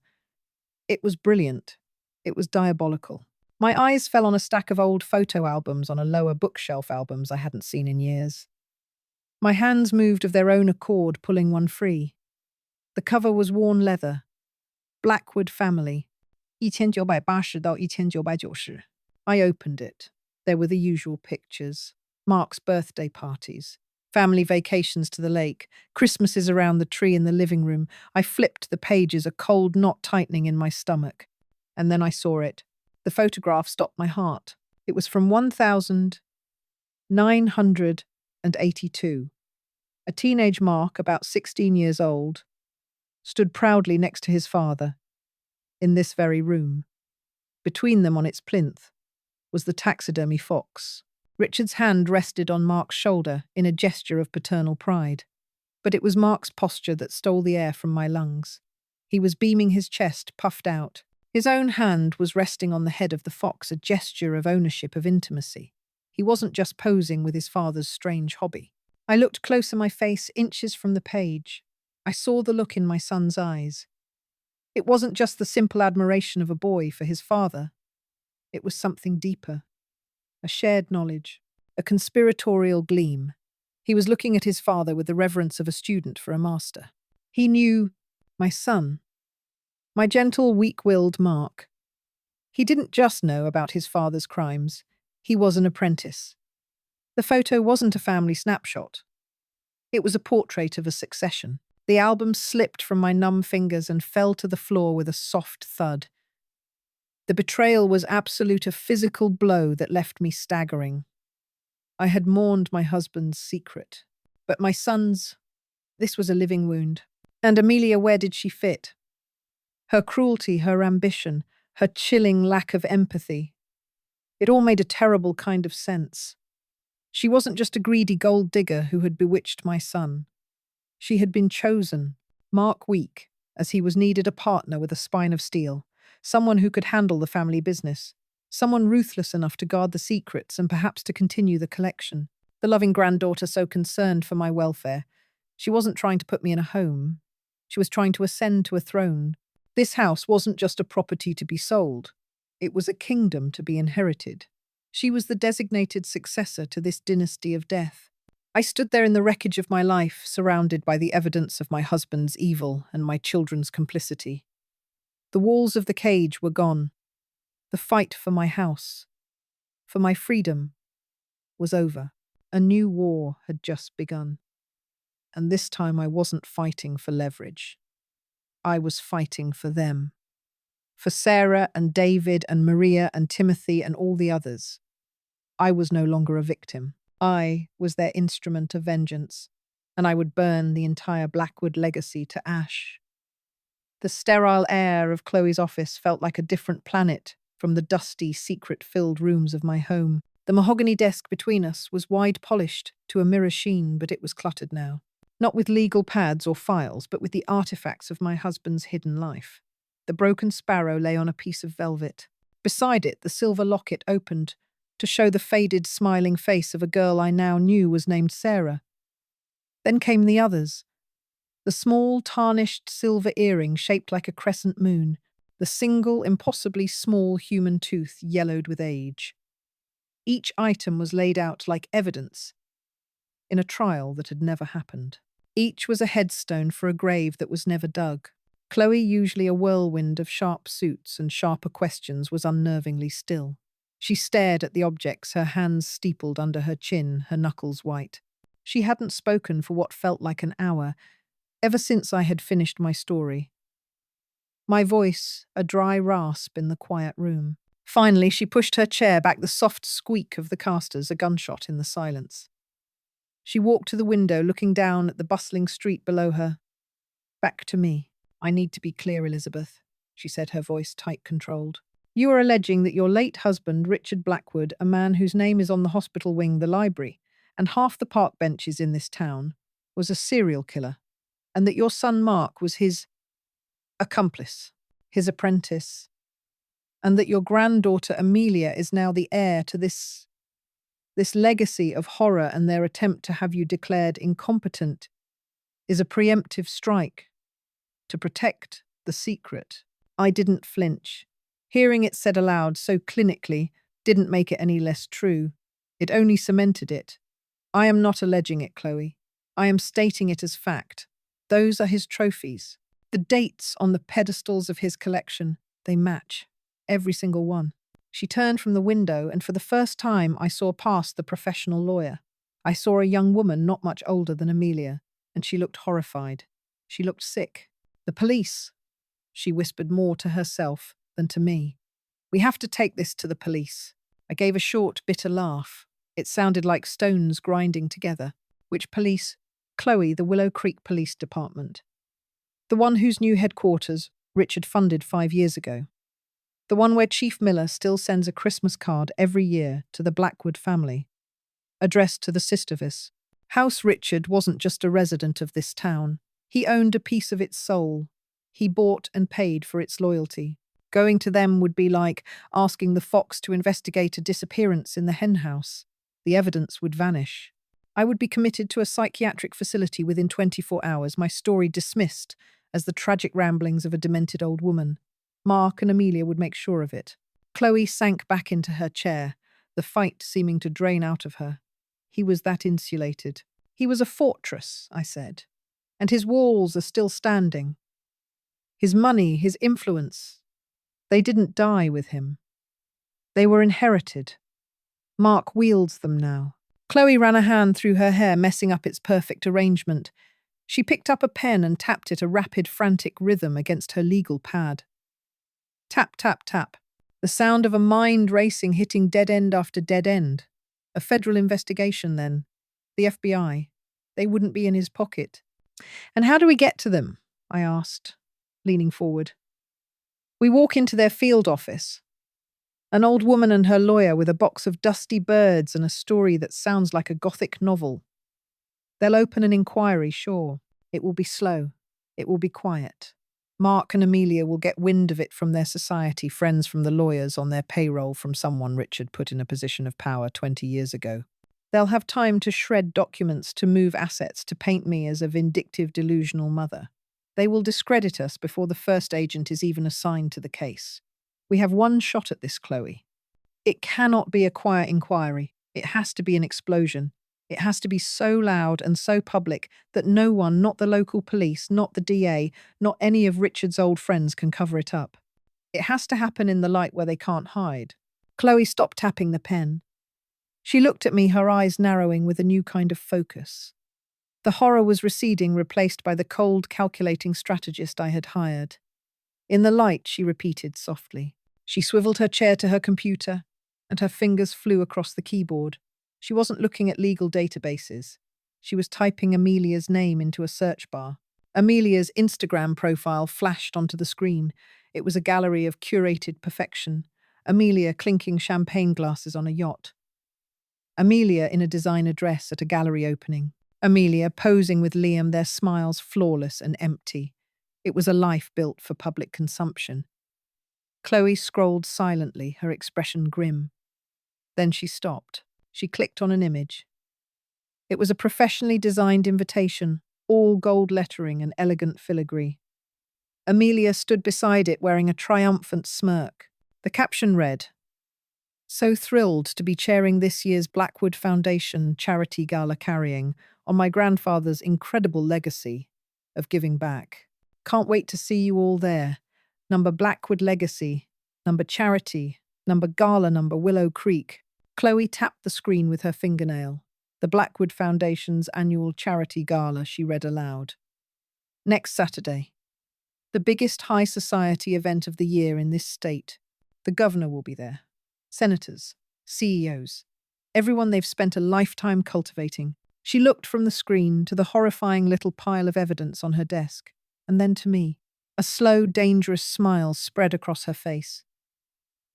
It was brilliant. It was diabolical. My eyes fell on a stack of old photo albums on a lower bookshelf, albums I hadn't seen in years. My hands moved of their own accord, pulling one free. The cover was worn leather. Blackwood family. 1980到1990. I opened it. There were the usual pictures. Mark's birthday parties. Family vacations to the lake. Christmases around the tree in the living room. I flipped the pages, a cold knot tightening in my stomach. And then I saw it. The photograph stopped my heart. It was from 1982. A teenage Mark, about 16 years old, stood proudly next to his father, in this very room. Between them on its plinth was the taxidermy fox. Richard's hand rested on Mark's shoulder in a gesture of paternal pride. But it was Mark's posture that stole the air from my lungs. He was beaming, his chest puffed out. His own hand was resting on the head of the fox, a gesture of ownership, of intimacy. He wasn't just posing with his father's strange hobby. I looked closer, my face inches from the page. I saw the look in my son's eyes. It wasn't just the simple admiration of a boy for his father. It was something deeper. A shared knowledge. A conspiratorial gleam. He was looking at his father with the reverence of a student for a master. He knew my son. My gentle, weak-willed Mark. He didn't just know about his father's crimes. He was an apprentice. The photo wasn't a family snapshot. It was a portrait of a succession. The album slipped from my numb fingers and fell to the floor with a soft thud. The betrayal was absolute, a physical blow that left me staggering. I had mourned my husband's secret. But my son's, this was a living wound. And Amelia, where did she fit? Her cruelty, her ambition, her chilling lack of empathy. It all made a terrible kind of sense. She wasn't just a greedy gold digger who had bewitched my son. She had been chosen, Mark weak, as he was needed a partner with a spine of steel, someone who could handle the family business, someone ruthless enough to guard the secrets and perhaps to continue the collection. The loving granddaughter so concerned for my welfare. She wasn't trying to put me in a home. She was trying to ascend to a throne. This house wasn't just a property to be sold. It was a kingdom to be inherited. She was the designated successor to this dynasty of death. I stood there in the wreckage of my life, surrounded by the evidence of my husband's evil and my children's complicity. The walls of the cage were gone. The fight for my house, for my freedom, was over. A new war had just begun. And this time I wasn't fighting for leverage. I was fighting for them. For Sarah and David and Maria and Timothy and all the others. I was no longer a victim. I was their instrument of vengeance, and I would burn the entire Blackwood legacy to ash. The sterile air of Chloe's office felt like a different planet from the dusty, secret-filled rooms of my home. The mahogany desk between us was wide-polished to a mirror sheen, but it was cluttered now. Not with legal pads or files, but with the artifacts of my husband's hidden life. The broken sparrow lay on a piece of velvet. Beside it, the silver locket opened to show the faded, smiling face of a girl I now knew was named Sarah. Then came the others. The small, tarnished silver earring shaped like a crescent moon, the single, impossibly small human tooth yellowed with age. Each item was laid out like evidence in a trial that had never happened. Each was a headstone for a grave that was never dug. Chloe, usually a whirlwind of sharp suits and sharper questions, was unnervingly still. She stared at the objects, her hands steepled under her chin, her knuckles white. She hadn't spoken for what felt like an hour, ever since I had finished my story. My voice, a dry rasp in the quiet room. Finally, she pushed her chair back, the soft squeak of the casters, a gunshot in the silence. She walked to the window, looking down at the bustling street below her. Back to me. I need to be clear, Elizabeth, she said, her voice tight-controlled. You are alleging that your late husband, Richard Blackwood, a man whose name is on the hospital wing, the library, and half the park benches in this town, was a serial killer, and that your son Mark was his accomplice, his apprentice, and that your granddaughter Amelia is now the heir to this legacy of horror, and their attempt to have you declared incompetent is a preemptive strike to protect the secret. I didn't flinch. Hearing it said aloud so clinically didn't make it any less true. It only cemented it. I am not alleging it, Chloe. I am stating it as fact. Those are his trophies. The dates on the pedestals of his collection, they match. Every single one. She turned from the window, and for the first time I saw past the professional lawyer. I saw a young woman not much older than Amelia, and she looked horrified. She looked sick. The police, she whispered more to herself than to me. We have to take this to the police. I gave a short, bitter laugh. It sounded like stones grinding together. Which police? Chloe, the Willow Creek Police Department. The one whose new headquarters Richard funded 5 years ago. The one where Chief Miller still sends a Christmas card every year to the Blackwood family, addressed to the Sistervis. House Richard wasn't just a resident of this town. He owned a piece of its soul. He bought and paid for its loyalty. Going to them would be like asking the fox to investigate a disappearance in the henhouse. The evidence would vanish. I would be committed to a psychiatric facility within 24 hours, my story dismissed as the tragic ramblings of a demented old woman. Mark and Amelia would make sure of it. Chloe sank back into her chair, the fight seeming to drain out of her. He was that insulated. He was a fortress, I said, and his walls are still standing. His money, his influence, they didn't die with him. They were inherited. Mark wields them now. Chloe ran a hand through her hair, messing up its perfect arrangement. She picked up a pen and tapped it a rapid, frantic rhythm against her legal pad. Tap, tap, tap. The sound of a mind racing, hitting dead end after dead end. A federal investigation, then. The FBI. They wouldn't be in his pocket. And how do we get to them? I asked, leaning forward. We walk into their field office. An old woman and her lawyer with a box of dusty birds and a story that sounds like a Gothic novel. They'll open an inquiry, sure. It will be slow. It will be quiet. Mark and Amelia will get wind of it from their society, friends from the lawyers on their payroll from someone Richard put in a position of power 20 years ago. They'll have time to shred documents, to move assets, to paint me as a vindictive, delusional mother. They will discredit us before the first agent is even assigned to the case. We have one shot at this, Chloe. It cannot be a quiet inquiry. It has to be an explosion. It has to be so loud and so public that no one, not the local police, not the DA, not any of Richard's old friends can cover it up. It has to happen in the light where they can't hide. Chloe stopped tapping the pen. She looked at me, her eyes narrowing with a new kind of focus. The horror was receding, replaced by the cold, calculating strategist I had hired. In the light, she repeated softly. She swiveled her chair to her computer, and her fingers flew across the keyboard. She wasn't looking at legal databases. She was typing Amelia's name into a search bar. Amelia's Instagram profile flashed onto the screen. It was a gallery of curated perfection. Amelia clinking champagne glasses on a yacht. Amelia in a designer dress at a gallery opening. Amelia posing with Liam, their smiles flawless and empty. It was a life built for public consumption. Chloe scrolled silently, her expression grim. Then she stopped. She clicked on an image. It was a professionally designed invitation, all gold lettering and elegant filigree. Amelia stood beside it wearing a triumphant smirk. The caption read, "So thrilled to be chairing this year's Blackwood Foundation charity gala carrying on my grandfather's incredible legacy of giving back. Can't wait to see you all there. Number Blackwood Legacy, number Charity, number Gala, number Willow Creek." Chloe tapped the screen with her fingernail. "The Blackwood Foundation's annual charity gala," she read aloud. "Next Saturday. The biggest high society event of the year in this state. The governor will be there. Senators, CEOs, everyone they've spent a lifetime cultivating." She looked from the screen to the horrifying little pile of evidence on her desk, and then to me. A slow, dangerous smile spread across her face.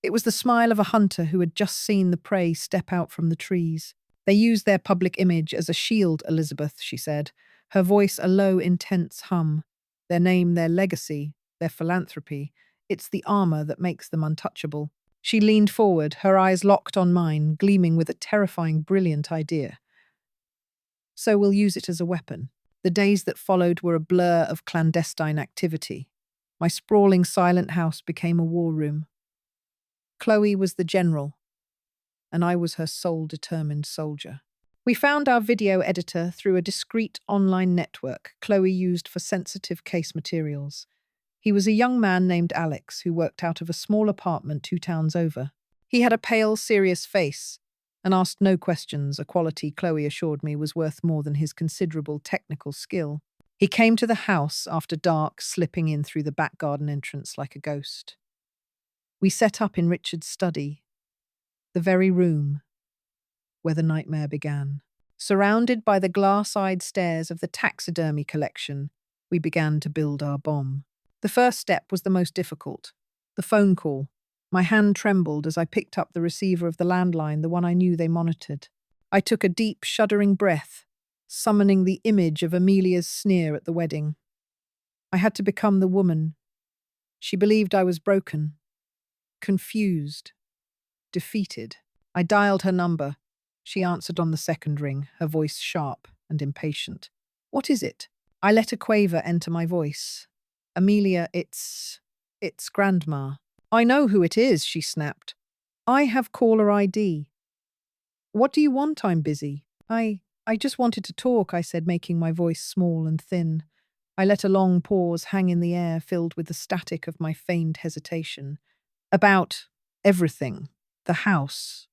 It was the smile of a hunter who had just seen the prey step out from the trees. "They use their public image as a shield, Elizabeth," she said, her voice a low, intense hum. "Their name, their legacy, their philanthropy. It's the armor that makes them untouchable." She leaned forward, her eyes locked on mine, gleaming with a terrifying, brilliant idea. "So we'll use it as a weapon." The days that followed were a blur of clandestine activity. My sprawling, silent house became a war room. Chloe was the general, and I was her sole determined soldier. We found our video editor through a discreet online network Chloe used for sensitive case materials. He was a young man named Alex who worked out of a small apartment 2 towns over. He had a pale, serious face and asked no questions, a quality Chloe assured me was worth more than his considerable technical skill. He came to the house after dark, slipping in through the back garden entrance like a ghost. We set up in Richard's study, the very room where the nightmare began. Surrounded by the glass-eyed stares of the taxidermy collection, we began to build our bomb. The first step was the most difficult, the phone call. My hand trembled as I picked up the receiver of the landline, the one I knew they monitored. I took a deep, shuddering breath, summoning the image of Amelia's sneer at the wedding. I had to become the woman. She believed I was broken, confused, defeated. I dialed her number. She answered on the second ring, her voice sharp and impatient. "What is it?" I let a quaver enter my voice. "Amelia, it's Grandma." "I know who it is," she snapped. "I have caller ID." "What do you want? I'm busy." I just wanted to talk," I said, making my voice small and thin. I let a long pause hang in the air, filled with the static of my feigned hesitation. "About everything. The house.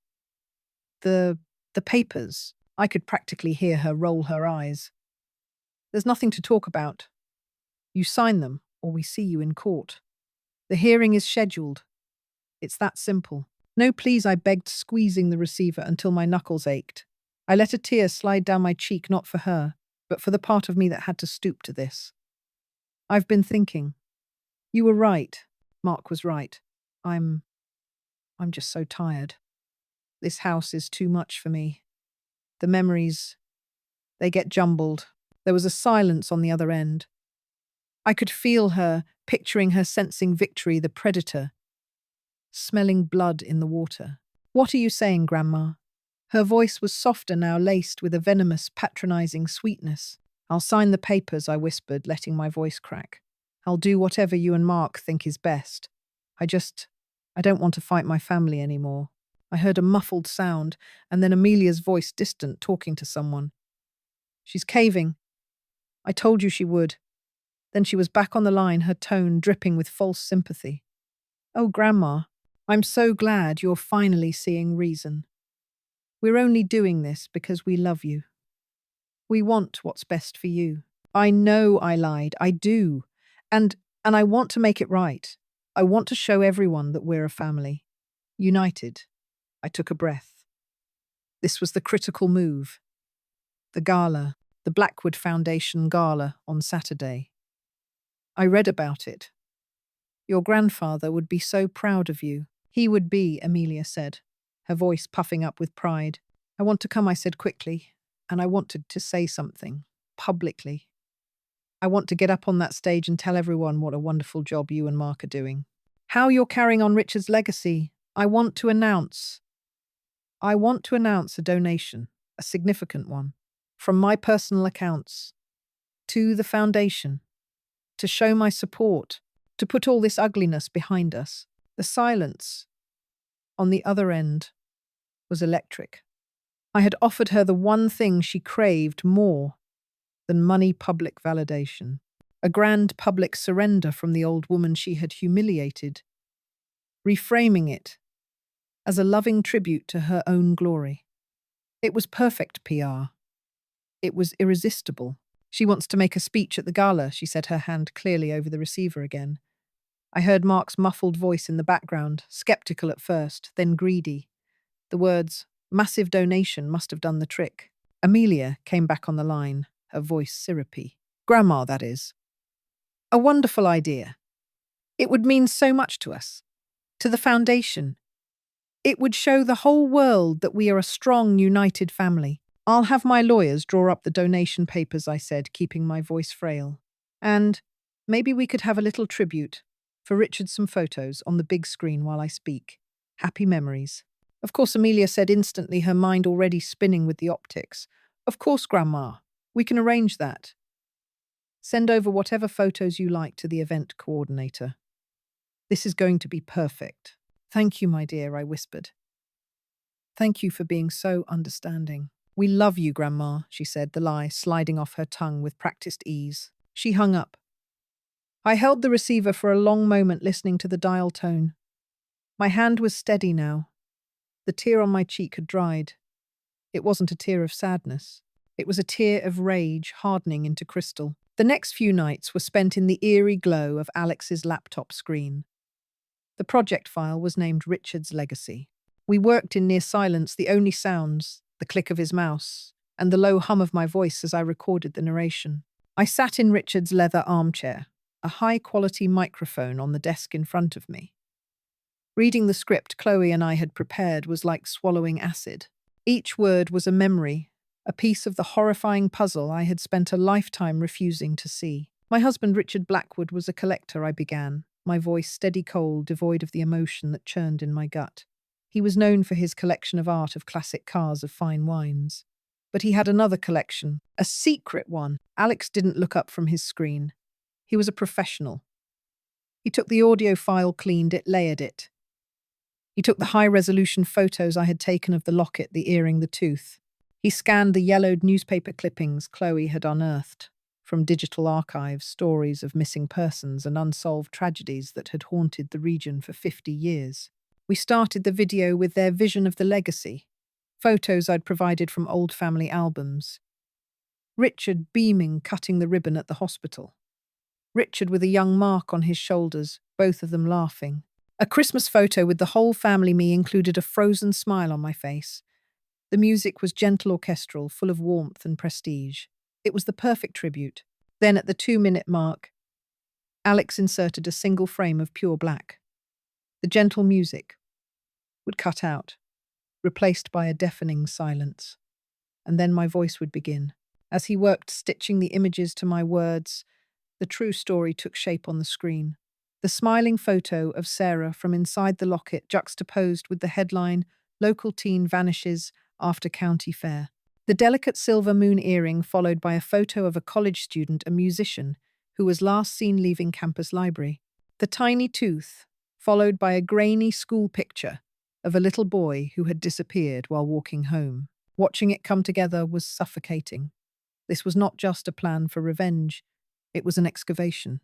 The papers." I could practically hear her roll her eyes. "There's nothing to talk about. You sign them, or we see you in court. The hearing is scheduled. It's that simple." "No, please," I begged, squeezing the receiver until my knuckles ached. I let a tear slide down my cheek, not for her, but for the part of me that had to stoop to this. "I've been thinking. You were right. Mark was right. I'm just so tired. This house is too much for me. The memories, they get jumbled." There was a silence on the other end. I could feel her picturing her sensing victory, the predator, smelling blood in the water. "What are you saying, Grandma?" Her voice was softer now, laced with a venomous, patronizing sweetness. "I'll sign the papers," I whispered, letting my voice crack. "I'll do whatever you and Mark think is best. I don't want to fight my family anymore." I heard a muffled sound, and then Amelia's voice, distant, talking to someone. "She's caving. I told you she would." Then she was back on the line, her tone dripping with false sympathy. "Oh, Grandma, I'm so glad you're finally seeing reason. We're only doing this because we love you. We want what's best for you. I know I lied. I do. And I want to make it right. I want to show everyone that we're a family. United." I took a breath. This was the critical move. The gala, the Blackwood Foundation gala on Saturday. I read about it. "Your grandfather would be so proud of you." "He would be," Amelia said, her voice puffing up with pride. "I want to come," I said quickly, and I wanted to say something, publicly. "I want to get up on that stage and tell everyone what a wonderful job you and Mark are doing. How you're carrying on Richard's legacy. I want to announce a donation, a significant one, from my personal accounts, to the foundation, to show my support, to put all this ugliness behind us." The silence on the other end was electric. I had offered her the one thing she craved more than money, public validation. A grand public surrender from the old woman she had humiliated, reframing it as a loving tribute to her own glory. It was perfect PR. It was irresistible. "She wants to make a speech at the gala," she said, her hand clearly over the receiver again. I heard Mark's muffled voice in the background, skeptical at first, then greedy. The words, "massive donation," must have done the trick. Amelia came back on the line, her voice syrupy. "Grandma, that is. A wonderful idea. It would mean so much to us, to the foundation. It would show the whole world that we are a strong, united family. I'll have my lawyers draw up the donation papers," I said, keeping my voice frail. "And maybe we could have a little tribute for Richard, some photos on the big screen while I speak. Happy memories." "Of course," Amelia said instantly, her mind already spinning with the optics. "Of course, Grandma. We can arrange that. Send over whatever photos you like to the event coordinator. This is going to be perfect." "Thank you, my dear," I whispered. "Thank you for being so understanding." "We love you, Grandma," she said, the lie sliding off her tongue with practiced ease. She hung up. I held the receiver for a long moment, listening to the dial tone. My hand was steady now. The tear on my cheek had dried. It wasn't a tear of sadness. It was a tear of rage hardening into crystal. The next few nights were spent in the eerie glow of Alex's laptop screen. The project file was named Richard's Legacy. We worked in near silence, the only sounds, the click of his mouse, and the low hum of my voice as I recorded the narration. I sat in Richard's leather armchair, a high-quality microphone on the desk in front of me. Reading the script Chloe and I had prepared was like swallowing acid. Each word was a memory, a piece of the horrifying puzzle I had spent a lifetime refusing to see. "My husband, Richard Blackwood, was a collector," I began, my voice steady cold, devoid of the emotion that churned in my gut. "He was known for his collection of art, of classic cars, of fine wines. But he had another collection, a secret one." Alex didn't look up from his screen. He was a professional. He took the audio file, cleaned it, layered it. He took the high-resolution photos I had taken of the locket, the earring, the tooth. He scanned the yellowed newspaper clippings Chloe had unearthed from digital archives, stories of missing persons and unsolved tragedies that had haunted the region for 50 years. We started the video with their vision of the legacy, photos I'd provided from old family albums. Richard beaming, cutting the ribbon at the hospital. Richard with a young Mark on his shoulders, both of them laughing. A Christmas photo with the whole family me included a frozen smile on my face. The music was gentle orchestral, full of warmth and prestige. It was the perfect tribute. Then at the 2-minute mark, Alex inserted a single frame of pure black. The gentle music would cut out, replaced by a deafening silence. And then my voice would begin. As he worked stitching the images to my words, the true story took shape on the screen. The smiling photo of Sarah from inside the locket juxtaposed with the headline, "Local Teen Vanishes After County Fair." The delicate silver moon earring followed by a photo of a college student, a musician, who was last seen leaving campus library. The tiny tooth, followed by a grainy school picture of a little boy who had disappeared while walking home. Watching it come together was suffocating. This was not just a plan for revenge, it was an excavation.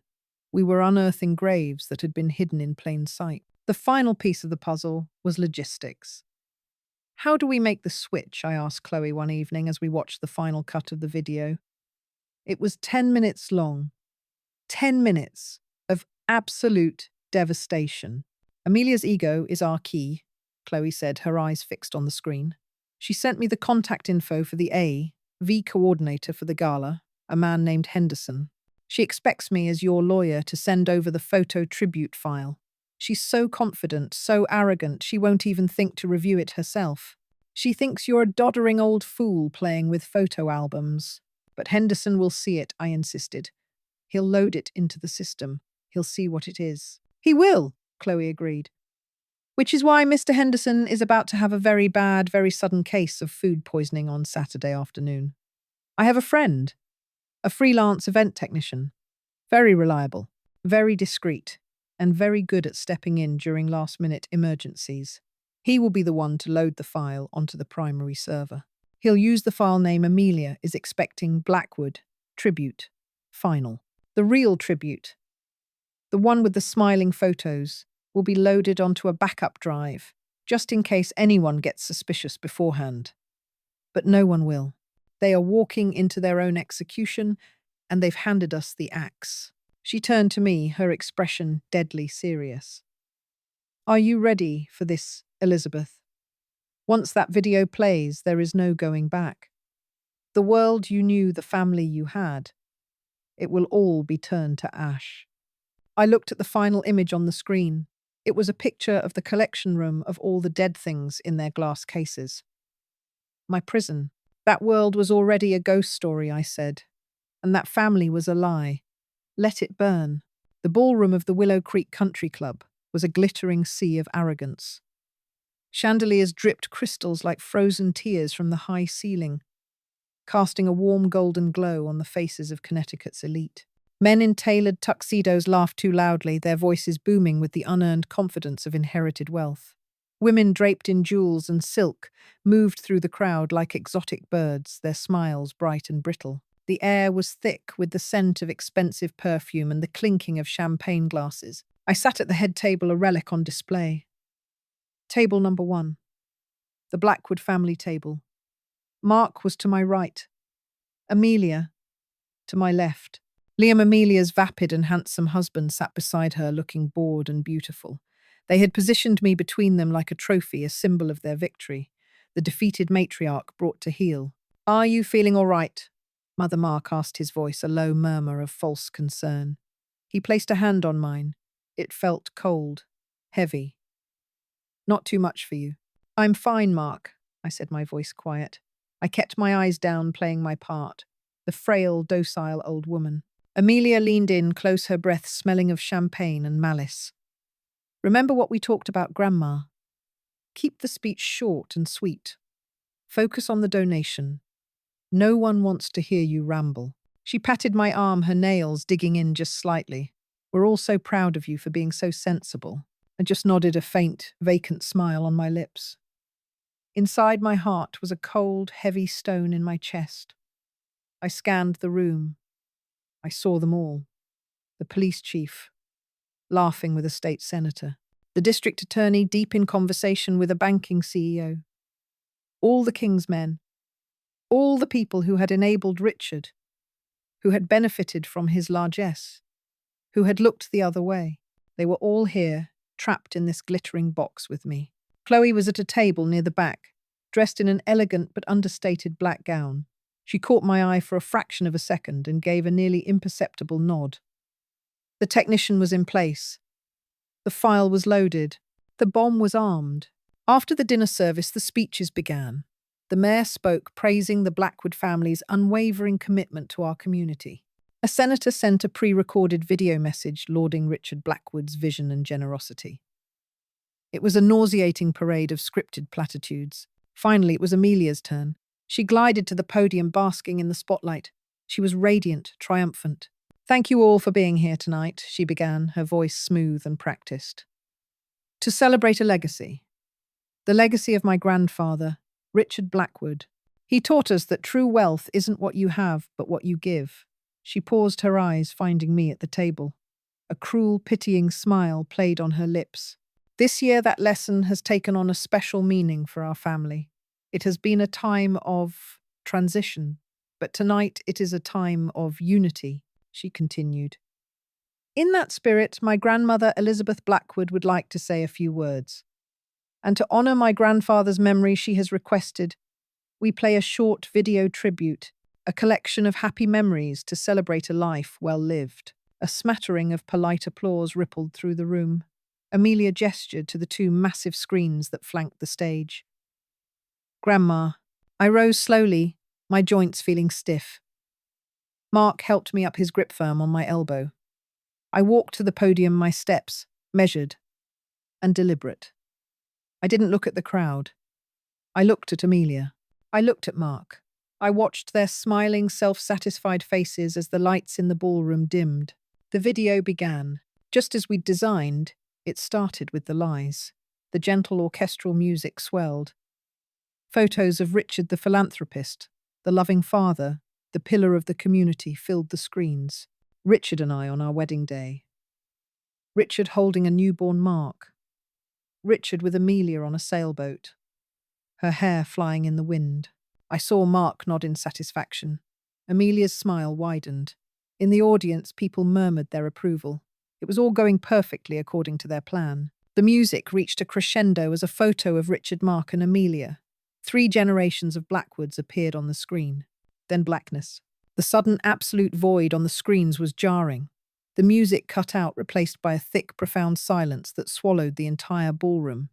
We were unearthing graves that had been hidden in plain sight. The final piece of the puzzle was logistics. "How do we make the switch?" I asked Chloe one evening as we watched the final cut of the video. It was 10 minutes long. 10 minutes of absolute devastation. "Amelia's ego is our key," Chloe said, her eyes fixed on the screen. She sent me the contact info for the AV coordinator for the gala, a man named Henderson. "She expects me as your lawyer to send over the photo tribute file. She's so confident, so arrogant, she won't even think to review it herself. She thinks you're a doddering old fool playing with photo albums." "But Henderson will see it," I insisted. "He'll load it into the system. He'll see what it is." "He will," Chloe agreed. "Which is why Mr. Henderson is about to have a very bad, very sudden case of food poisoning on Saturday afternoon. I have a friend, a freelance event technician, very reliable, very discreet, and very good at stepping in during last-minute emergencies. He will be the one to load the file onto the primary server. He'll use the file name Amelia is expecting Blackwood, tribute, final. The real tribute, the one with the smiling photos, will be loaded onto a backup drive, just in case anyone gets suspicious beforehand. But no one will. They are walking into their own execution, and they've handed us the axe." She turned to me, her expression deadly serious. "Are you ready for this, Elizabeth? Once that video plays, there is no going back. The world you knew, the family you had, it will all be turned to ash." I looked at the final image on the screen. It was a picture of the collection room of all the dead things in their glass cases. "My prison. That world was already a ghost story," I said. "And that family was a lie. Let it burn." The ballroom of the Willow Creek Country Club was a glittering sea of arrogance. Chandeliers dripped crystals like frozen tears from the high ceiling, casting a warm golden glow on the faces of Connecticut's elite. Men in tailored tuxedos laughed too loudly, their voices booming with the unearned confidence of inherited wealth. Women draped in jewels and silk moved through the crowd like exotic birds, their smiles bright and brittle. The air was thick with the scent of expensive perfume and the clinking of champagne glasses. I sat at the head table, a relic on display. Table number 1. The Blackwood family table. Mark was to my right. Amelia to my left. Liam, Amelia's vapid and handsome husband, sat beside her, looking bored and beautiful. They had positioned me between them like a trophy, a symbol of their victory. The defeated matriarch brought to heel. "Are you feeling all right?" Mother Mark asked, his voice a low murmur of false concern. He placed a hand on mine. It felt cold, heavy. "Not too much for you." "I'm fine, Mark," I said, my voice quiet. I kept my eyes down, playing my part, the frail, docile old woman. Amelia leaned in, close, her breath smelling of champagne and malice. "Remember what we talked about, Grandma? Keep the speech short and sweet. Focus on the donation. No one wants to hear you ramble." She patted my arm, her nails digging in just slightly. "We're all so proud of you for being so sensible." I just nodded, a faint, vacant smile on my lips. Inside my heart was a cold, heavy stone in my chest. I scanned the room. I saw them all. The police chief, laughing with a state senator. The district attorney, deep in conversation with a banking CEO. All the king's men. All the people who had enabled Richard, who had benefited from his largesse, who had looked the other way. They were all here, trapped in this glittering box with me. Chloe was at a table near the back, dressed in an elegant but understated black gown. She caught my eye for a fraction of a second and gave a nearly imperceptible nod. The technician was in place. The file was loaded. The bomb was armed. After the dinner service, the speeches began. The mayor spoke, praising the Blackwood family's unwavering commitment to our community. A senator sent a pre-recorded video message lauding Richard Blackwood's vision and generosity. It was a nauseating parade of scripted platitudes. Finally, it was Amelia's turn. She glided to the podium, basking in the spotlight. She was radiant, triumphant. "Thank you all for being here tonight," she began, her voice smooth and practiced. "To celebrate a legacy. The legacy of my grandfather, Richard Blackwood. He taught us that true wealth isn't what you have, but what you give." She paused, her eyes finding me at the table. A cruel, pitying smile played on her lips. "This year, that lesson has taken on a special meaning for our family. It has been a time of transition, but tonight it is a time of unity," she continued. "In that spirit, my grandmother Elizabeth Blackwood would like to say a few words. And to honor my grandfather's memory, she has requested we play a short video tribute, a collection of happy memories to celebrate a life well lived." A smattering of polite applause rippled through the room. Amelia gestured to the two massive screens that flanked the stage. "Grandma." I rose slowly, my joints feeling stiff. Mark helped me up, his grip firm on my elbow. I walked to the podium, my steps measured and deliberate. I didn't look at the crowd. I looked at Amelia. I looked at Mark. I watched their smiling, self-satisfied faces as the lights in the ballroom dimmed. The video began. Just as we'd designed, it started with the lies. The gentle orchestral music swelled. Photos of Richard the philanthropist, the loving father, the pillar of the community filled the screens. Richard and I on our wedding day. Richard holding a newborn Mark. Richard with Amelia on a sailboat, her hair flying in the wind. I saw Mark nod in satisfaction. Amelia's smile widened. In the audience, people murmured their approval. It was all going perfectly according to their plan. The music reached a crescendo as a photo of Richard, Mark, and Amelia. 3 generations of Blackwoods appeared on the screen. Then blackness. The sudden absolute void on the screens was jarring. The music cut out, replaced by a thick, profound silence that swallowed the entire ballroom.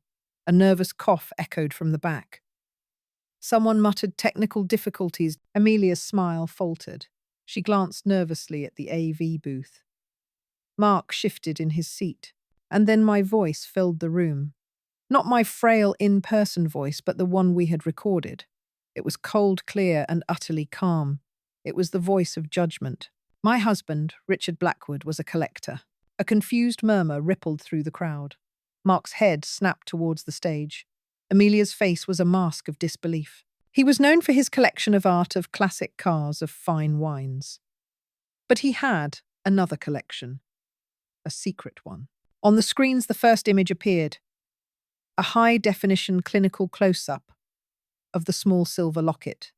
A nervous cough echoed from the back. Someone muttered technical difficulties. Amelia's smile faltered. She glanced nervously at the AV booth. Mark shifted in his seat, and then my voice filled the room. Not my frail in-person voice, but the one we had recorded. It was cold, clear, and utterly calm. It was the voice of judgment. My husband, Richard Blackwood, was a collector. A confused murmur rippled through the crowd. Mark's head snapped towards the stage. Amelia's face was a mask of disbelief. He was known for his collection of art, of classic cars, of fine wines. But he had another collection. A secret one. On the screens, the first image appeared. A high-definition clinical close-up of the small silver locket.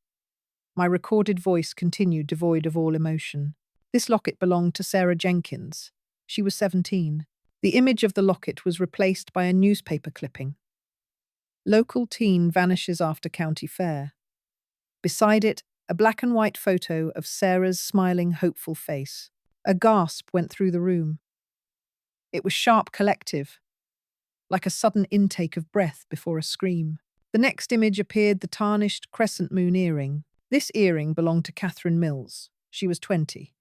My recorded voice continued, devoid of all emotion. This locket belonged to Sarah Jenkins. She was 17. The image of the locket was replaced by a newspaper clipping. Local teen vanishes after county fair. Beside it, a black and white photo of Sarah's smiling, hopeful face. A gasp went through the room. It was sharp, collective, like a sudden intake of breath before a scream. The next image appeared, the tarnished crescent moon earring. This earring belonged to Catherine Mills. She was 20.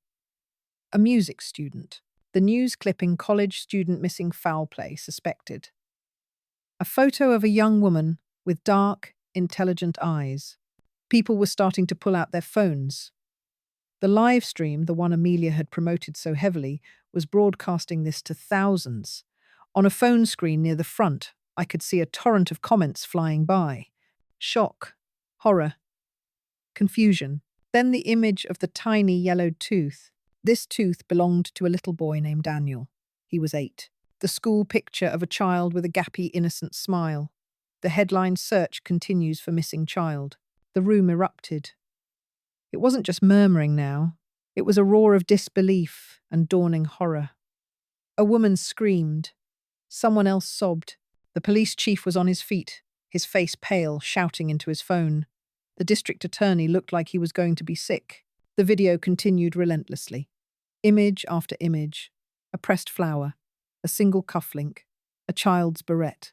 A music student. The news clipping, college student missing foul play, suspected. A photo of a young woman with dark, intelligent eyes. People were starting to pull out their phones. The live stream, the one Amelia had promoted so heavily, was broadcasting this to thousands. On a phone screen near the front, I could see a torrent of comments flying by. Shock, horror, confusion. Then the image of the tiny yellowed tooth. This tooth belonged to a little boy named Daniel. He was 8. The school picture of a child with a gappy, innocent smile. The headline, "Search continues for missing child." The room erupted. It wasn't just murmuring now. It was a roar of disbelief and dawning horror. A woman screamed. Someone else sobbed. The police chief was on his feet, his face pale, shouting into his phone. The district attorney looked like he was going to be sick. The video continued relentlessly. Image after image. A pressed flower, a single cufflink, a child's barrette.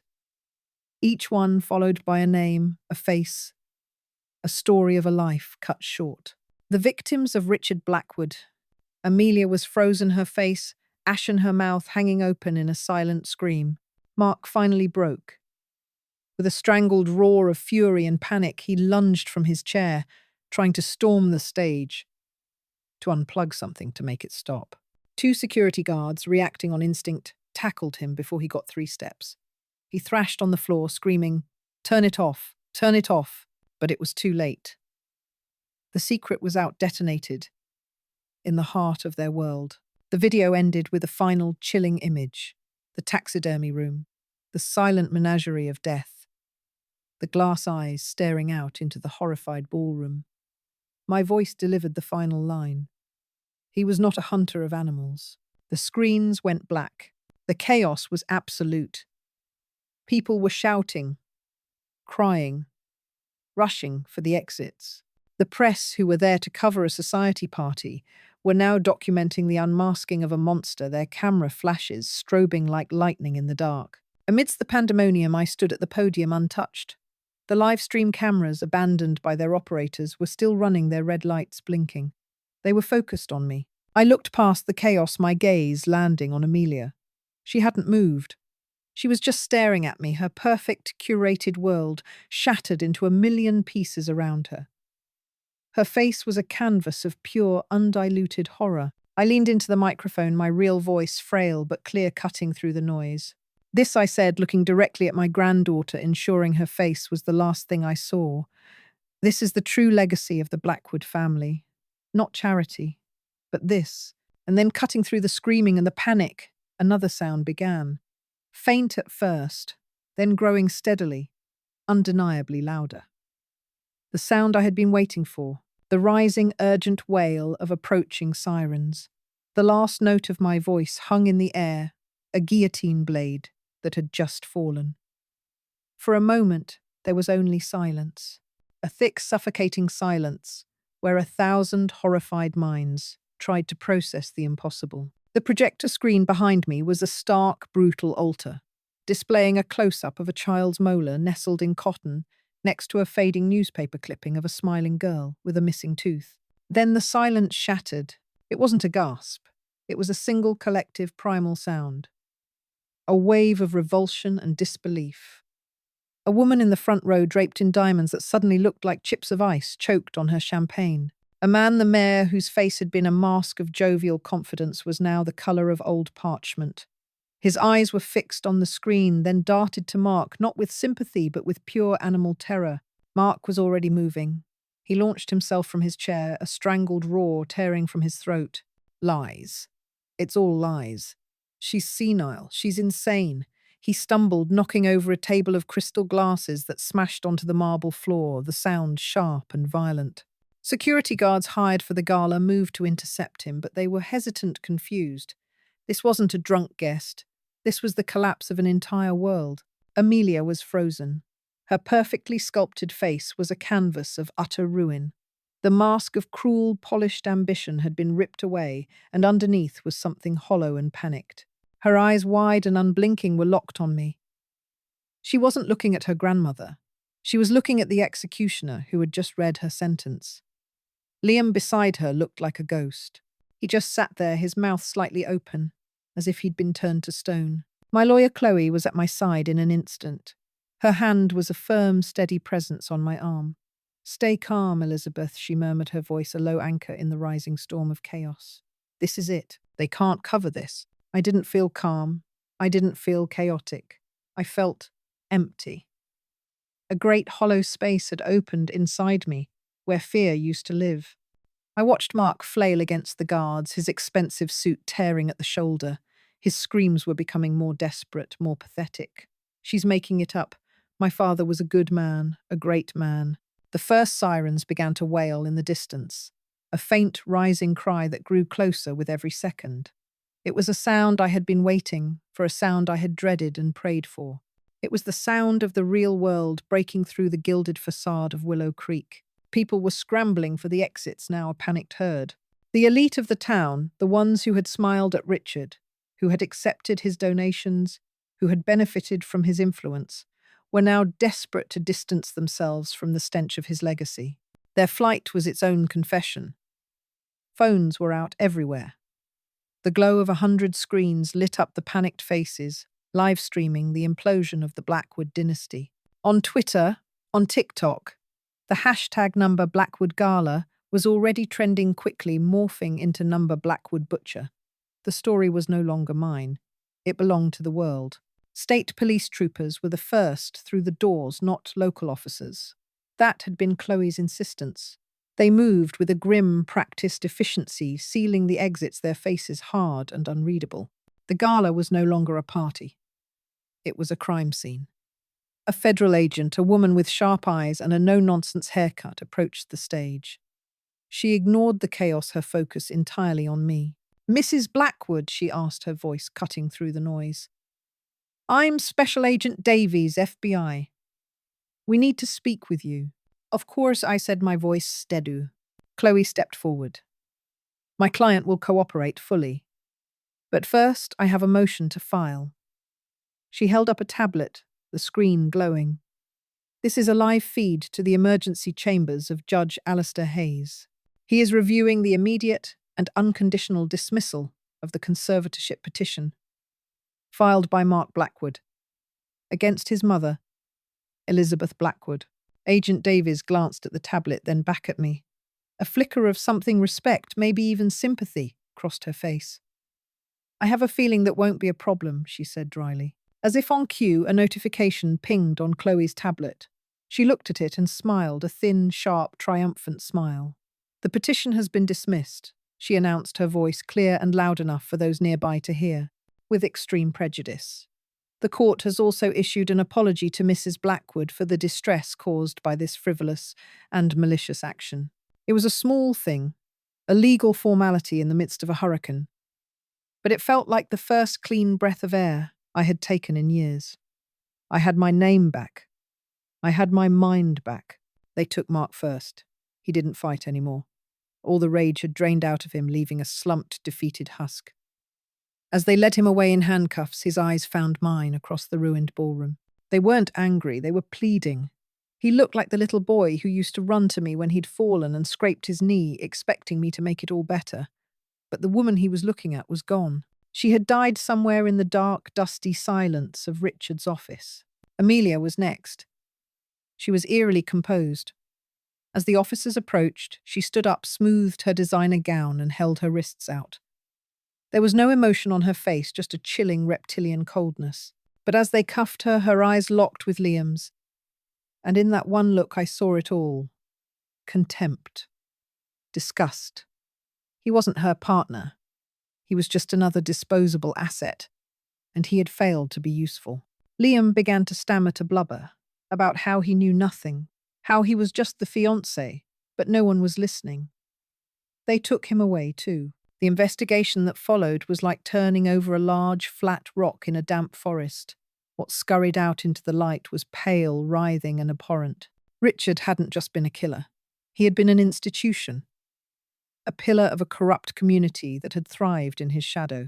Each one followed by a name, a face, a story of a life cut short. The victims of Richard Blackwood. Amelia was frozen, her face, ashen, her mouth hanging open in a silent scream. Mark finally broke. With a strangled roar of fury and panic, he lunged from his chair, trying to storm the stage, to unplug something to make it stop. Two security guards, reacting on instinct, tackled him before he got 3 steps. He thrashed on the floor, screaming, "Turn it off, turn it off," but it was too late. The secret was out-detonated in the heart of their world. The video ended with a final chilling image: the taxidermy room, the silent menagerie of death, the glass eyes staring out into the horrified ballroom. My voice delivered the final line. He was not a hunter of animals. The screens went black. The chaos was absolute. People were shouting, crying, rushing for the exits. The press, who were there to cover a society party, were now documenting the unmasking of a monster, their camera flashes strobing like lightning in the dark. Amidst the pandemonium, I stood at the podium untouched. The live stream cameras, abandoned by their operators, were still running, their red lights blinking. They were focused on me. I looked past the chaos, my gaze landing on Amelia. She hadn't moved. She was just staring at me, her perfect, curated world shattered into a million pieces around her. Her face was a canvas of pure, undiluted horror. I leaned into the microphone, my real voice frail but clear, cutting through the noise. This, I said, looking directly at my granddaughter, ensuring her face was the last thing I saw. This is the true legacy of the Blackwood family. Not charity, but this. And then, cutting through the screaming and the panic, another sound began. Faint at first, then growing steadily, undeniably louder. The sound I had been waiting for, the rising, urgent wail of approaching sirens. The last note of my voice hung in the air, a guillotine blade that had just fallen. For a moment, there was only silence, a thick, suffocating silence, where 1,000 horrified minds tried to process the impossible. The projector screen behind me was a stark, brutal altar, displaying a close-up of a child's molar nestled in cotton next to a fading newspaper clipping of a smiling girl with a missing tooth. Then the silence shattered. It wasn't a gasp. It was a single collective primal sound. A wave of revulsion and disbelief. A woman in the front row, draped in diamonds that suddenly looked like chips of ice, choked on her champagne. A man, the mayor, whose face had been a mask of jovial confidence, was now the colour of old parchment. His eyes were fixed on the screen, then darted to Mark, not with sympathy, but with pure animal terror. Mark was already moving. He launched himself from his chair, a strangled roar tearing from his throat. Lies. It's all lies. She's senile. She's insane. He stumbled, knocking over a table of crystal glasses that smashed onto the marble floor, the sound sharp and violent. Security guards hired for the gala moved to intercept him, but they were hesitant, confused. This wasn't a drunk guest. This was the collapse of an entire world. Amelia was frozen. Her perfectly sculpted face was a canvas of utter ruin. The mask of cruel, polished ambition had been ripped away, and underneath was something hollow and panicked. Her eyes, wide and unblinking, were locked on me. She wasn't looking at her grandmother. She was looking at the executioner who had just read her sentence. Liam beside her looked like a ghost. He just sat there, his mouth slightly open, as if he'd been turned to stone. My lawyer Chloe was at my side in an instant. Her hand was a firm, steady presence on my arm. "Stay calm, Elizabeth," she murmured, her voice a low anchor in the rising storm of chaos. "This is it. They can't cover this." I didn't feel calm. I didn't feel chaotic. I felt empty. A great hollow space had opened inside me, where fear used to live. I watched Mark flail against the guards, his expensive suit tearing at the shoulder. His screams were becoming more desperate, more pathetic. "She's making it up. My father was a good man, a great man." The first sirens began to wail in the distance, a faint, rising cry that grew closer with every second. It was a sound I had been waiting for, a sound I had dreaded and prayed for. It was the sound of the real world breaking through the gilded facade of Willow Creek. People were scrambling for the exits, now a panicked herd. The elite of the town, the ones who had smiled at Richard, who had accepted his donations, who had benefited from his influence, were now desperate to distance themselves from the stench of his legacy. Their flight was its own confession. Phones were out everywhere. The glow of 100 screens lit up the panicked faces, live streaming the implosion of the Blackwood dynasty. On Twitter, on TikTok, the hashtag number Blackwood Gala was already trending quickly, morphing into number Blackwood Butcher. The story was no longer mine. It belonged to the world. State police troopers were the first through the doors, not local officers. That had been Chloe's insistence. They moved with a grim, practiced efficiency, sealing the exits, their faces hard and unreadable. The gala was no longer a party. It was a crime scene. A federal agent, a woman with sharp eyes and a no-nonsense haircut, approached the stage. She ignored the chaos, her focus entirely on me. "Mrs. Blackwood," she asked, her voice cutting through the noise. "I'm Special Agent Davies, FBI. We need to speak with you." "Of course," I said, my voice steady. Chloe stepped forward. "My client will cooperate fully. But first, I have a motion to file." She held up a tablet, the screen glowing. "This is a live feed to the emergency chambers of Judge Alistair Hayes. He is reviewing the immediate and unconditional dismissal of the conservatorship petition filed by Mark Blackwood against his mother, Elizabeth Blackwood." Agent Davies glanced at the tablet, then back at me. A flicker of something, respect, maybe even sympathy, crossed her face. "I have a feeling that won't be a problem," she said dryly. As if on cue, a notification pinged on Chloe's tablet. She looked at it and smiled, a thin, sharp, triumphant smile. "The petition has been dismissed," she announced, her voice clear and loud enough for those nearby to hear, "with extreme prejudice. The court has also issued an apology to Mrs. Blackwood for the distress caused by this frivolous and malicious action. It was a small thing, a legal formality in the midst of a hurricane, but it felt like the first clean breath of air I had taken in years. I had my name back. I had my mind back. They took Mark first. He didn't fight anymore. All the rage had drained out of him, leaving a slumped, defeated husk. As they led him away in handcuffs, his eyes found mine across the ruined ballroom. They weren't angry, they were pleading. He looked like the little boy who used to run to me when he'd fallen and scraped his knee, expecting me to make it all better. But the woman he was looking at was gone. She had died somewhere in the dark, dusty silence of Richard's office. Amelia was next. She was eerily composed. As the officers approached, she stood up, smoothed her designer gown, and held her wrists out. There was no emotion on her face, just a chilling reptilian coldness. But as they cuffed her, her eyes locked with Liam's. And in that one look I saw it all. Contempt. Disgust. He wasn't her partner. He was just another disposable asset. And he had failed to be useful. Liam began to stammer, to blubber, about how he knew nothing, how he was just the fiancé, but no one was listening. They took him away too. The investigation that followed was like turning over a large, flat rock in a damp forest. What scurried out into the light was pale, writhing, and abhorrent. Richard hadn't just been a killer. He had been an institution, a pillar of a corrupt community that had thrived in his shadow.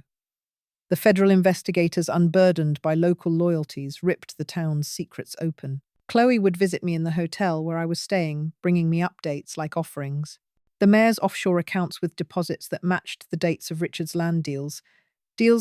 The federal investigators, unburdened by local loyalties, ripped the town's secrets open. Chloe would visit me in the hotel where I was staying, bringing me updates like offerings. The mayor's offshore accounts with deposits that matched the dates of Richard's land deals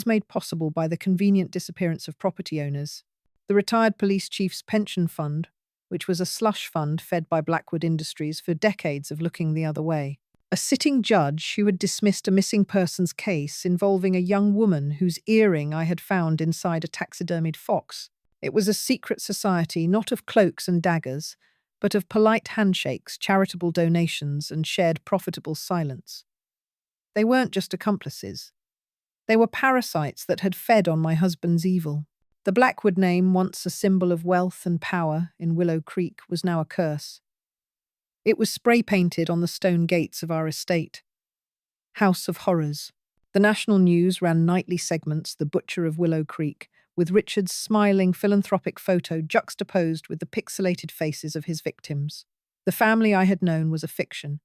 made possible by the convenient disappearance of property owners. The retired police chief's pension fund, which was a slush fund fed by Blackwood Industries for decades of looking the other way. A sitting judge who had dismissed a missing persons case involving a young woman whose earring I had found inside a taxidermied fox. It was a secret society, not of cloaks and daggers, but of polite handshakes, charitable donations, and shared profitable silence. They weren't just accomplices. They were parasites that had fed on my husband's evil. The Blackwood name, once a symbol of wealth and power in Willow Creek, was now a curse. It was spray-painted on the stone gates of our estate. House of Horrors. The national news ran nightly segments, The Butcher of Willow Creek, with Richard's smiling, philanthropic photo juxtaposed with the pixelated faces of his victims. The family I had known was a fiction.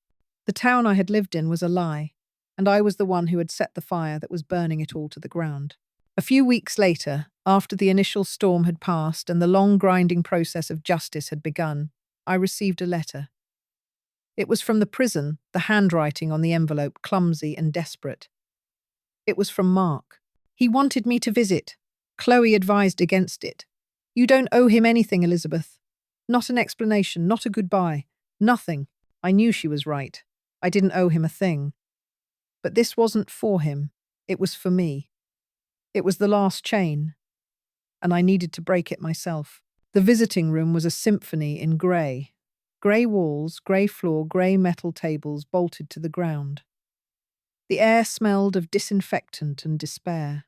The town I had lived in was a lie, and I was the one who had set the fire that was burning it all to the ground. A few weeks later, after the initial storm had passed and the long grinding process of justice had begun, I received a letter. It was from the prison, the handwriting on the envelope clumsy and desperate. It was from Mark. He wanted me to visit. Chloe advised against it. You don't owe him anything, Elizabeth. Not an explanation, not a goodbye. Nothing. I knew she was right. I didn't owe him a thing. But this wasn't for him. It was for me. It was the last chain, and I needed to break it myself. The visiting room was a symphony in grey. Grey walls, grey floor, grey metal tables bolted to the ground. The air smelled of disinfectant and despair.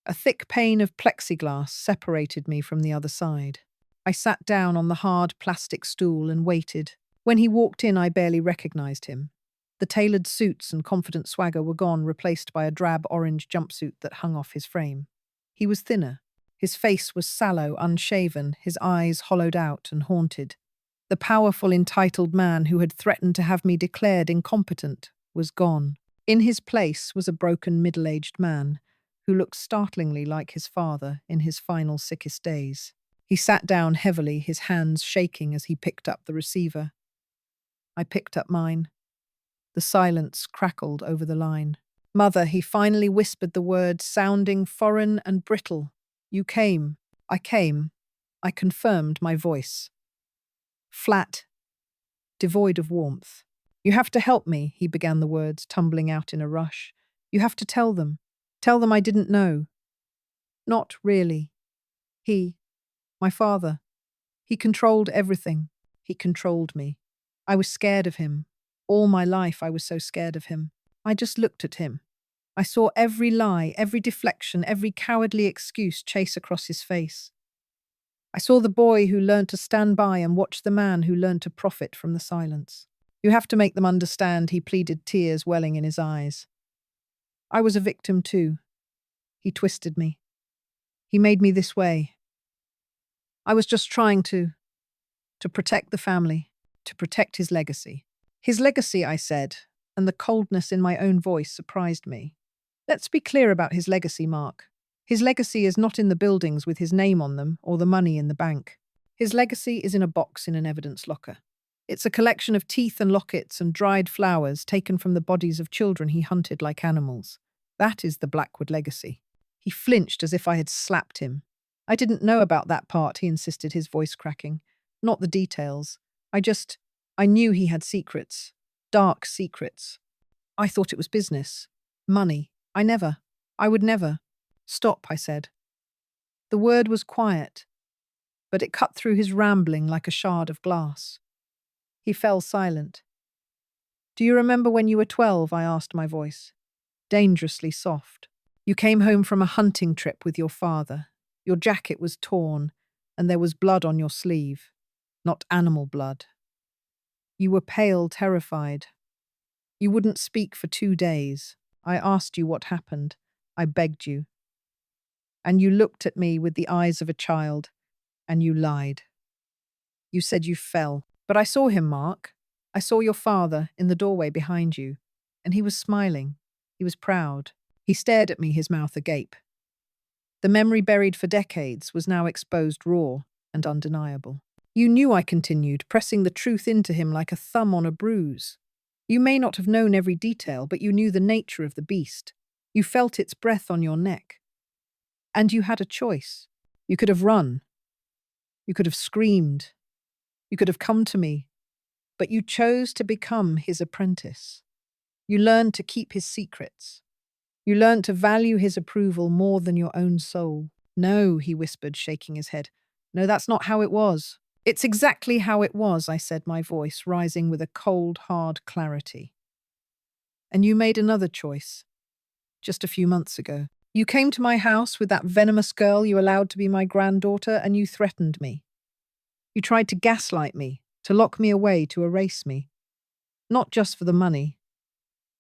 A thick pane of plexiglass separated me from the other side. I sat down on the hard plastic stool and waited. When he walked in, I barely recognized him. The tailored suits and confident swagger were gone, replaced by a drab orange jumpsuit that hung off his frame. He was thinner. His face was sallow, unshaven, his eyes hollowed out and haunted. The powerful, entitled man who had threatened to have me declared incompetent was gone. In his place was a broken, middle-aged man who looked startlingly like his father in his final sickest days. He sat down heavily, his hands shaking as he picked up the receiver. I picked up mine. The silence crackled over the line. Mother, he finally whispered the word, sounding foreign and brittle. You came. I came. I confirmed my voice. Flat, devoid of warmth. You have to help me, he began the words, tumbling out in a rush. You have to tell them. Tell them I didn't know. Not really. My father, he controlled everything. He controlled me. I was scared of him. All my life I was so scared of him. I just looked at him. I saw every lie, every deflection, every cowardly excuse chase across his face. I saw the boy who learned to stand by and watch the man who learned to profit from the silence. You have to make them understand, he pleaded, tears welling in his eyes. I was a victim too. He twisted me. He made me this way. I was just trying to protect the family, to protect his legacy. His legacy, I said, and the coldness in my own voice surprised me. Let's be clear about his legacy, Mark. His legacy is not in the buildings with his name on them or the money in the bank. His legacy is in a box in an evidence locker. It's a collection of teeth and lockets and dried flowers taken from the bodies of children he hunted like animals. That is the Blackwood legacy. He flinched as if I had slapped him. I didn't know about that part, he insisted, his voice cracking. Not the details. I knew he had secrets. Dark secrets. I thought it was business. Money. I would never. Stop, I said. The word was quiet, but it cut through his rambling like a shard of glass. He fell silent. Do you remember when you were 12? I asked, my voice dangerously soft. You came home from a hunting trip with your father. Your jacket was torn, and there was blood on your sleeve. Not animal blood. You were pale, terrified. You wouldn't speak for 2 days. I asked you what happened. I begged you. And you looked at me with the eyes of a child, and you lied. You said you fell. But I saw him, Mark. I saw your father in the doorway behind you, and he was smiling. He was proud. He stared at me, his mouth agape. The memory buried for decades was now exposed raw and undeniable. You knew, I continued, pressing the truth into him like a thumb on a bruise. You may not have known every detail, but you knew the nature of the beast. You felt its breath on your neck. And you had a choice. You could have run. You could have screamed. You could have come to me. But you chose to become his apprentice. You learned to keep his secrets. You learned to value his approval more than your own soul. No, he whispered, shaking his head. No, that's not how it was. It's exactly how it was, I said, my voice rising with a cold, hard clarity. And you made another choice. Just a few months ago. You came to my house with that venomous girl you allowed to be my granddaughter, and you threatened me. You tried to gaslight me, to lock me away, to erase me. Not just for the money.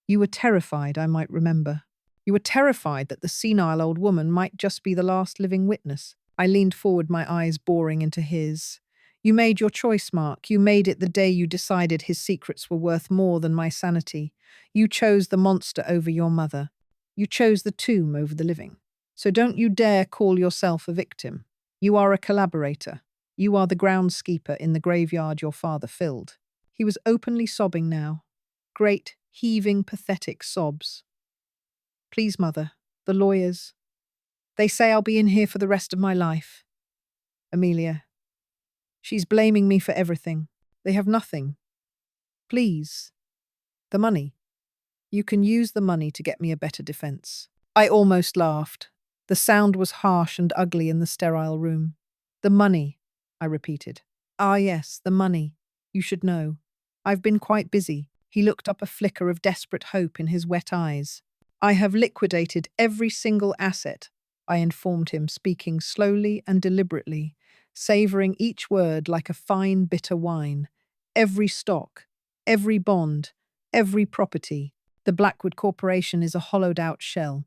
You were terrified, I might remember. You were terrified that the senile old woman might just be the last living witness. I leaned forward, my eyes boring into his. You made your choice, Mark. You made it the day you decided his secrets were worth more than my sanity. You chose the monster over your mother. You chose the tomb over the living. So don't you dare call yourself a victim. You are a collaborator. You are the groundskeeper in the graveyard your father filled. He was openly sobbing now. Great, heaving, pathetic sobs. Please, Mother, the lawyers. They say I'll be in here for the rest of my life. Amelia. She's blaming me for everything. They have nothing. Please. The money. You can use the money to get me a better defense. I almost laughed. The sound was harsh and ugly in the sterile room. The money, I repeated. Ah, yes, the money. You should know. I've been quite busy. He looked up, a flicker of desperate hope in his wet eyes. I have liquidated every single asset, I informed him, speaking slowly and deliberately, savouring each word like a fine, bitter wine. Every stock, every bond, every property. The Blackwood Corporation is a hollowed-out shell.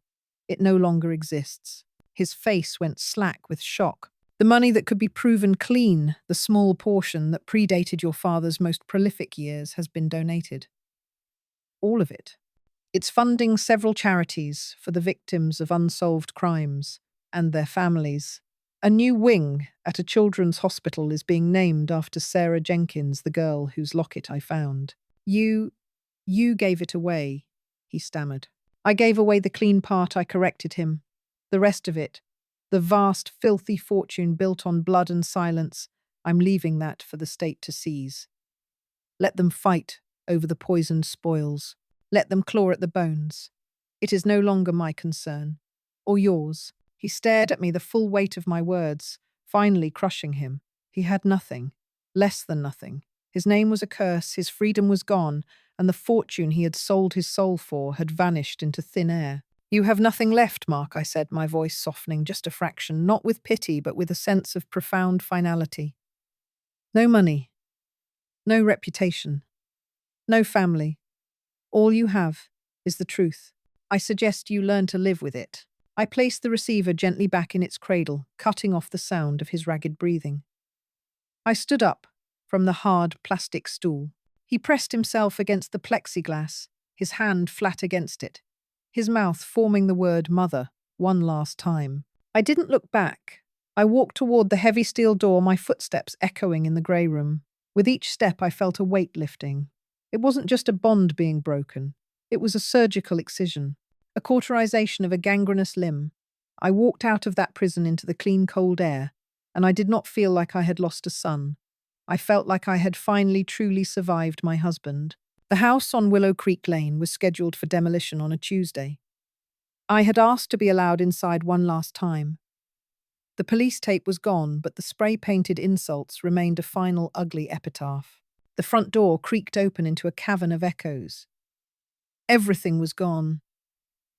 It no longer exists. His face went slack with shock. The money that could be proven clean, the small portion that predated your father's most prolific years, has been donated. All of it. It's funding several charities for the victims of unsolved crimes and their families. A new wing at a children's hospital is being named after Sarah Jenkins, the girl whose locket I found. You gave it away, he stammered. I gave away the clean part, I corrected him. The rest of it, the vast, filthy fortune built on blood and silence, I'm leaving that for the state to seize. Let them fight over the poisoned spoils. Let them claw at the bones. It is no longer my concern. Or yours. He stared at me, the full weight of my words, finally crushing him. He had nothing. Less than nothing. His name was a curse, his freedom was gone, and the fortune he had sold his soul for had vanished into thin air. You have nothing left, Mark, I said, my voice softening just a fraction, not with pity, but with a sense of profound finality. No money. No reputation. No family. All you have is the truth. I suggest you learn to live with it. I placed the receiver gently back in its cradle, cutting off the sound of his ragged breathing. I stood up from the hard plastic stool. He pressed himself against the plexiglass, his hand flat against it, his mouth forming the word mother one last time. I didn't look back. I walked toward the heavy steel door, my footsteps echoing in the grey room. With each step I felt a weight lifting. It wasn't just a bond being broken. It was a surgical excision, a cauterization of a gangrenous limb. I walked out of that prison into the clean, cold air, and I did not feel like I had lost a son. I felt like I had finally truly survived my husband. The house on Willow Creek Lane was scheduled for demolition on a Tuesday. I had asked to be allowed inside one last time. The police tape was gone, but the spray-painted insults remained a final ugly epitaph. The front door creaked open into a cavern of echoes. Everything was gone.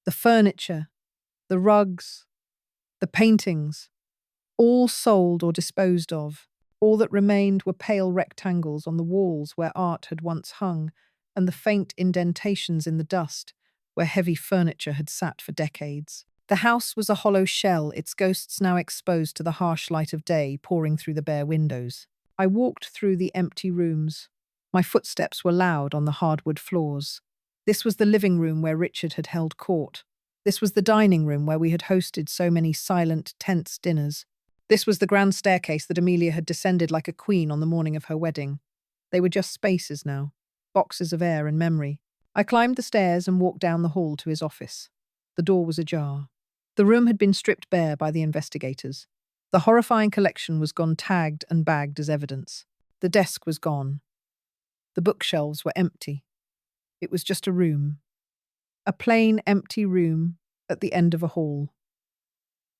The furniture, the rugs, the paintings, all sold or disposed of. All that remained were pale rectangles on the walls where art had once hung, and the faint indentations in the dust where heavy furniture had sat for decades. The house was a hollow shell, its ghosts now exposed to the harsh light of day pouring through the bare windows. I walked through the empty rooms. My footsteps were loud on the hardwood floors. This was the living room where Richard had held court. This was the dining room where we had hosted so many silent, tense dinners. This was the grand staircase that Amelia had descended like a queen on the morning of her wedding. They were just spaces now, boxes of air and memory. I climbed the stairs and walked down the hall to his office. The door was ajar. The room had been stripped bare by the investigators. The horrifying collection was gone, tagged and bagged as evidence. The desk was gone. The bookshelves were empty. It was just a room. A plain, empty room at the end of a hall.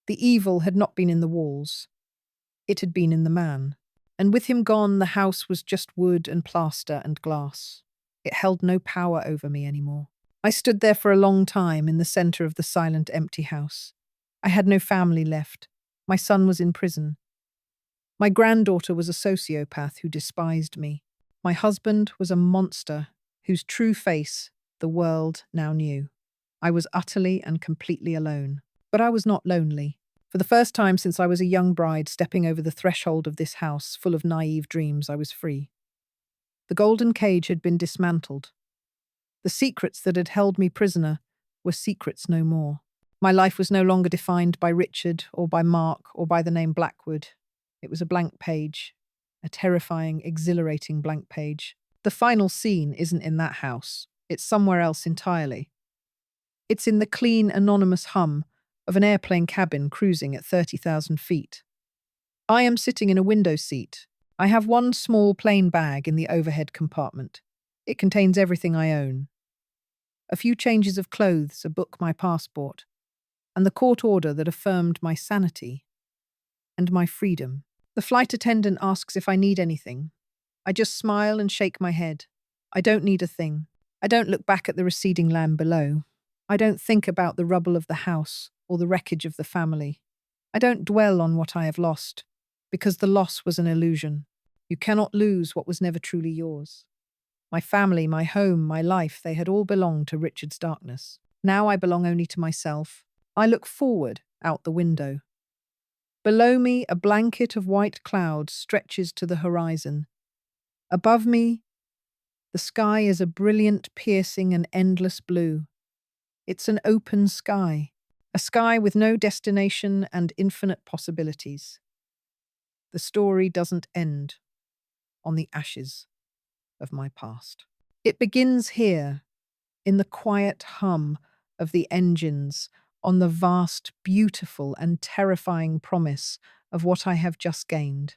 The evil had not been in the walls. It had been in the man. And with him gone, the house was just wood and plaster and glass. It held no power over me anymore. I stood there for a long time in the center of the silent, empty house. I had no family left. My son was in prison. My granddaughter was a sociopath who despised me. My husband was a monster whose true face the world now knew. I was utterly and completely alone. But I was not lonely. For the first time since I was a young bride stepping over the threshold of this house full of naive dreams, I was free. The golden cage had been dismantled. The secrets that had held me prisoner were secrets no more. My life was no longer defined by Richard or by Mark or by the name Blackwood. It was a blank page, a terrifying, exhilarating blank page. The final scene isn't in that house. It's somewhere else entirely. It's in the clean, anonymous hum of an airplane cabin cruising at 30,000 feet. I am sitting in a window seat. I have one small plain bag in the overhead compartment. It contains everything I own. A few changes of clothes, a book, my passport, and the court order that affirmed my sanity and my freedom. The flight attendant asks if I need anything. I just smile and shake my head. I don't need a thing. I don't look back at the receding land below. I don't think about the rubble of the house or the wreckage of the family. I don't dwell on what I have lost, because the loss was an illusion. You cannot lose what was never truly yours. My family, my home, my life, they had all belonged to Richard's darkness. Now I belong only to myself. I look forward, out the window. Below me, a blanket of white clouds stretches to the horizon. Above me, the sky is a brilliant, piercing, and endless blue. It's an open sky, a sky with no destination and infinite possibilities. The story doesn't end on the ashes of my past. It begins here, in the quiet hum of the engines, on the vast, beautiful, and terrifying promise of what I have just gained.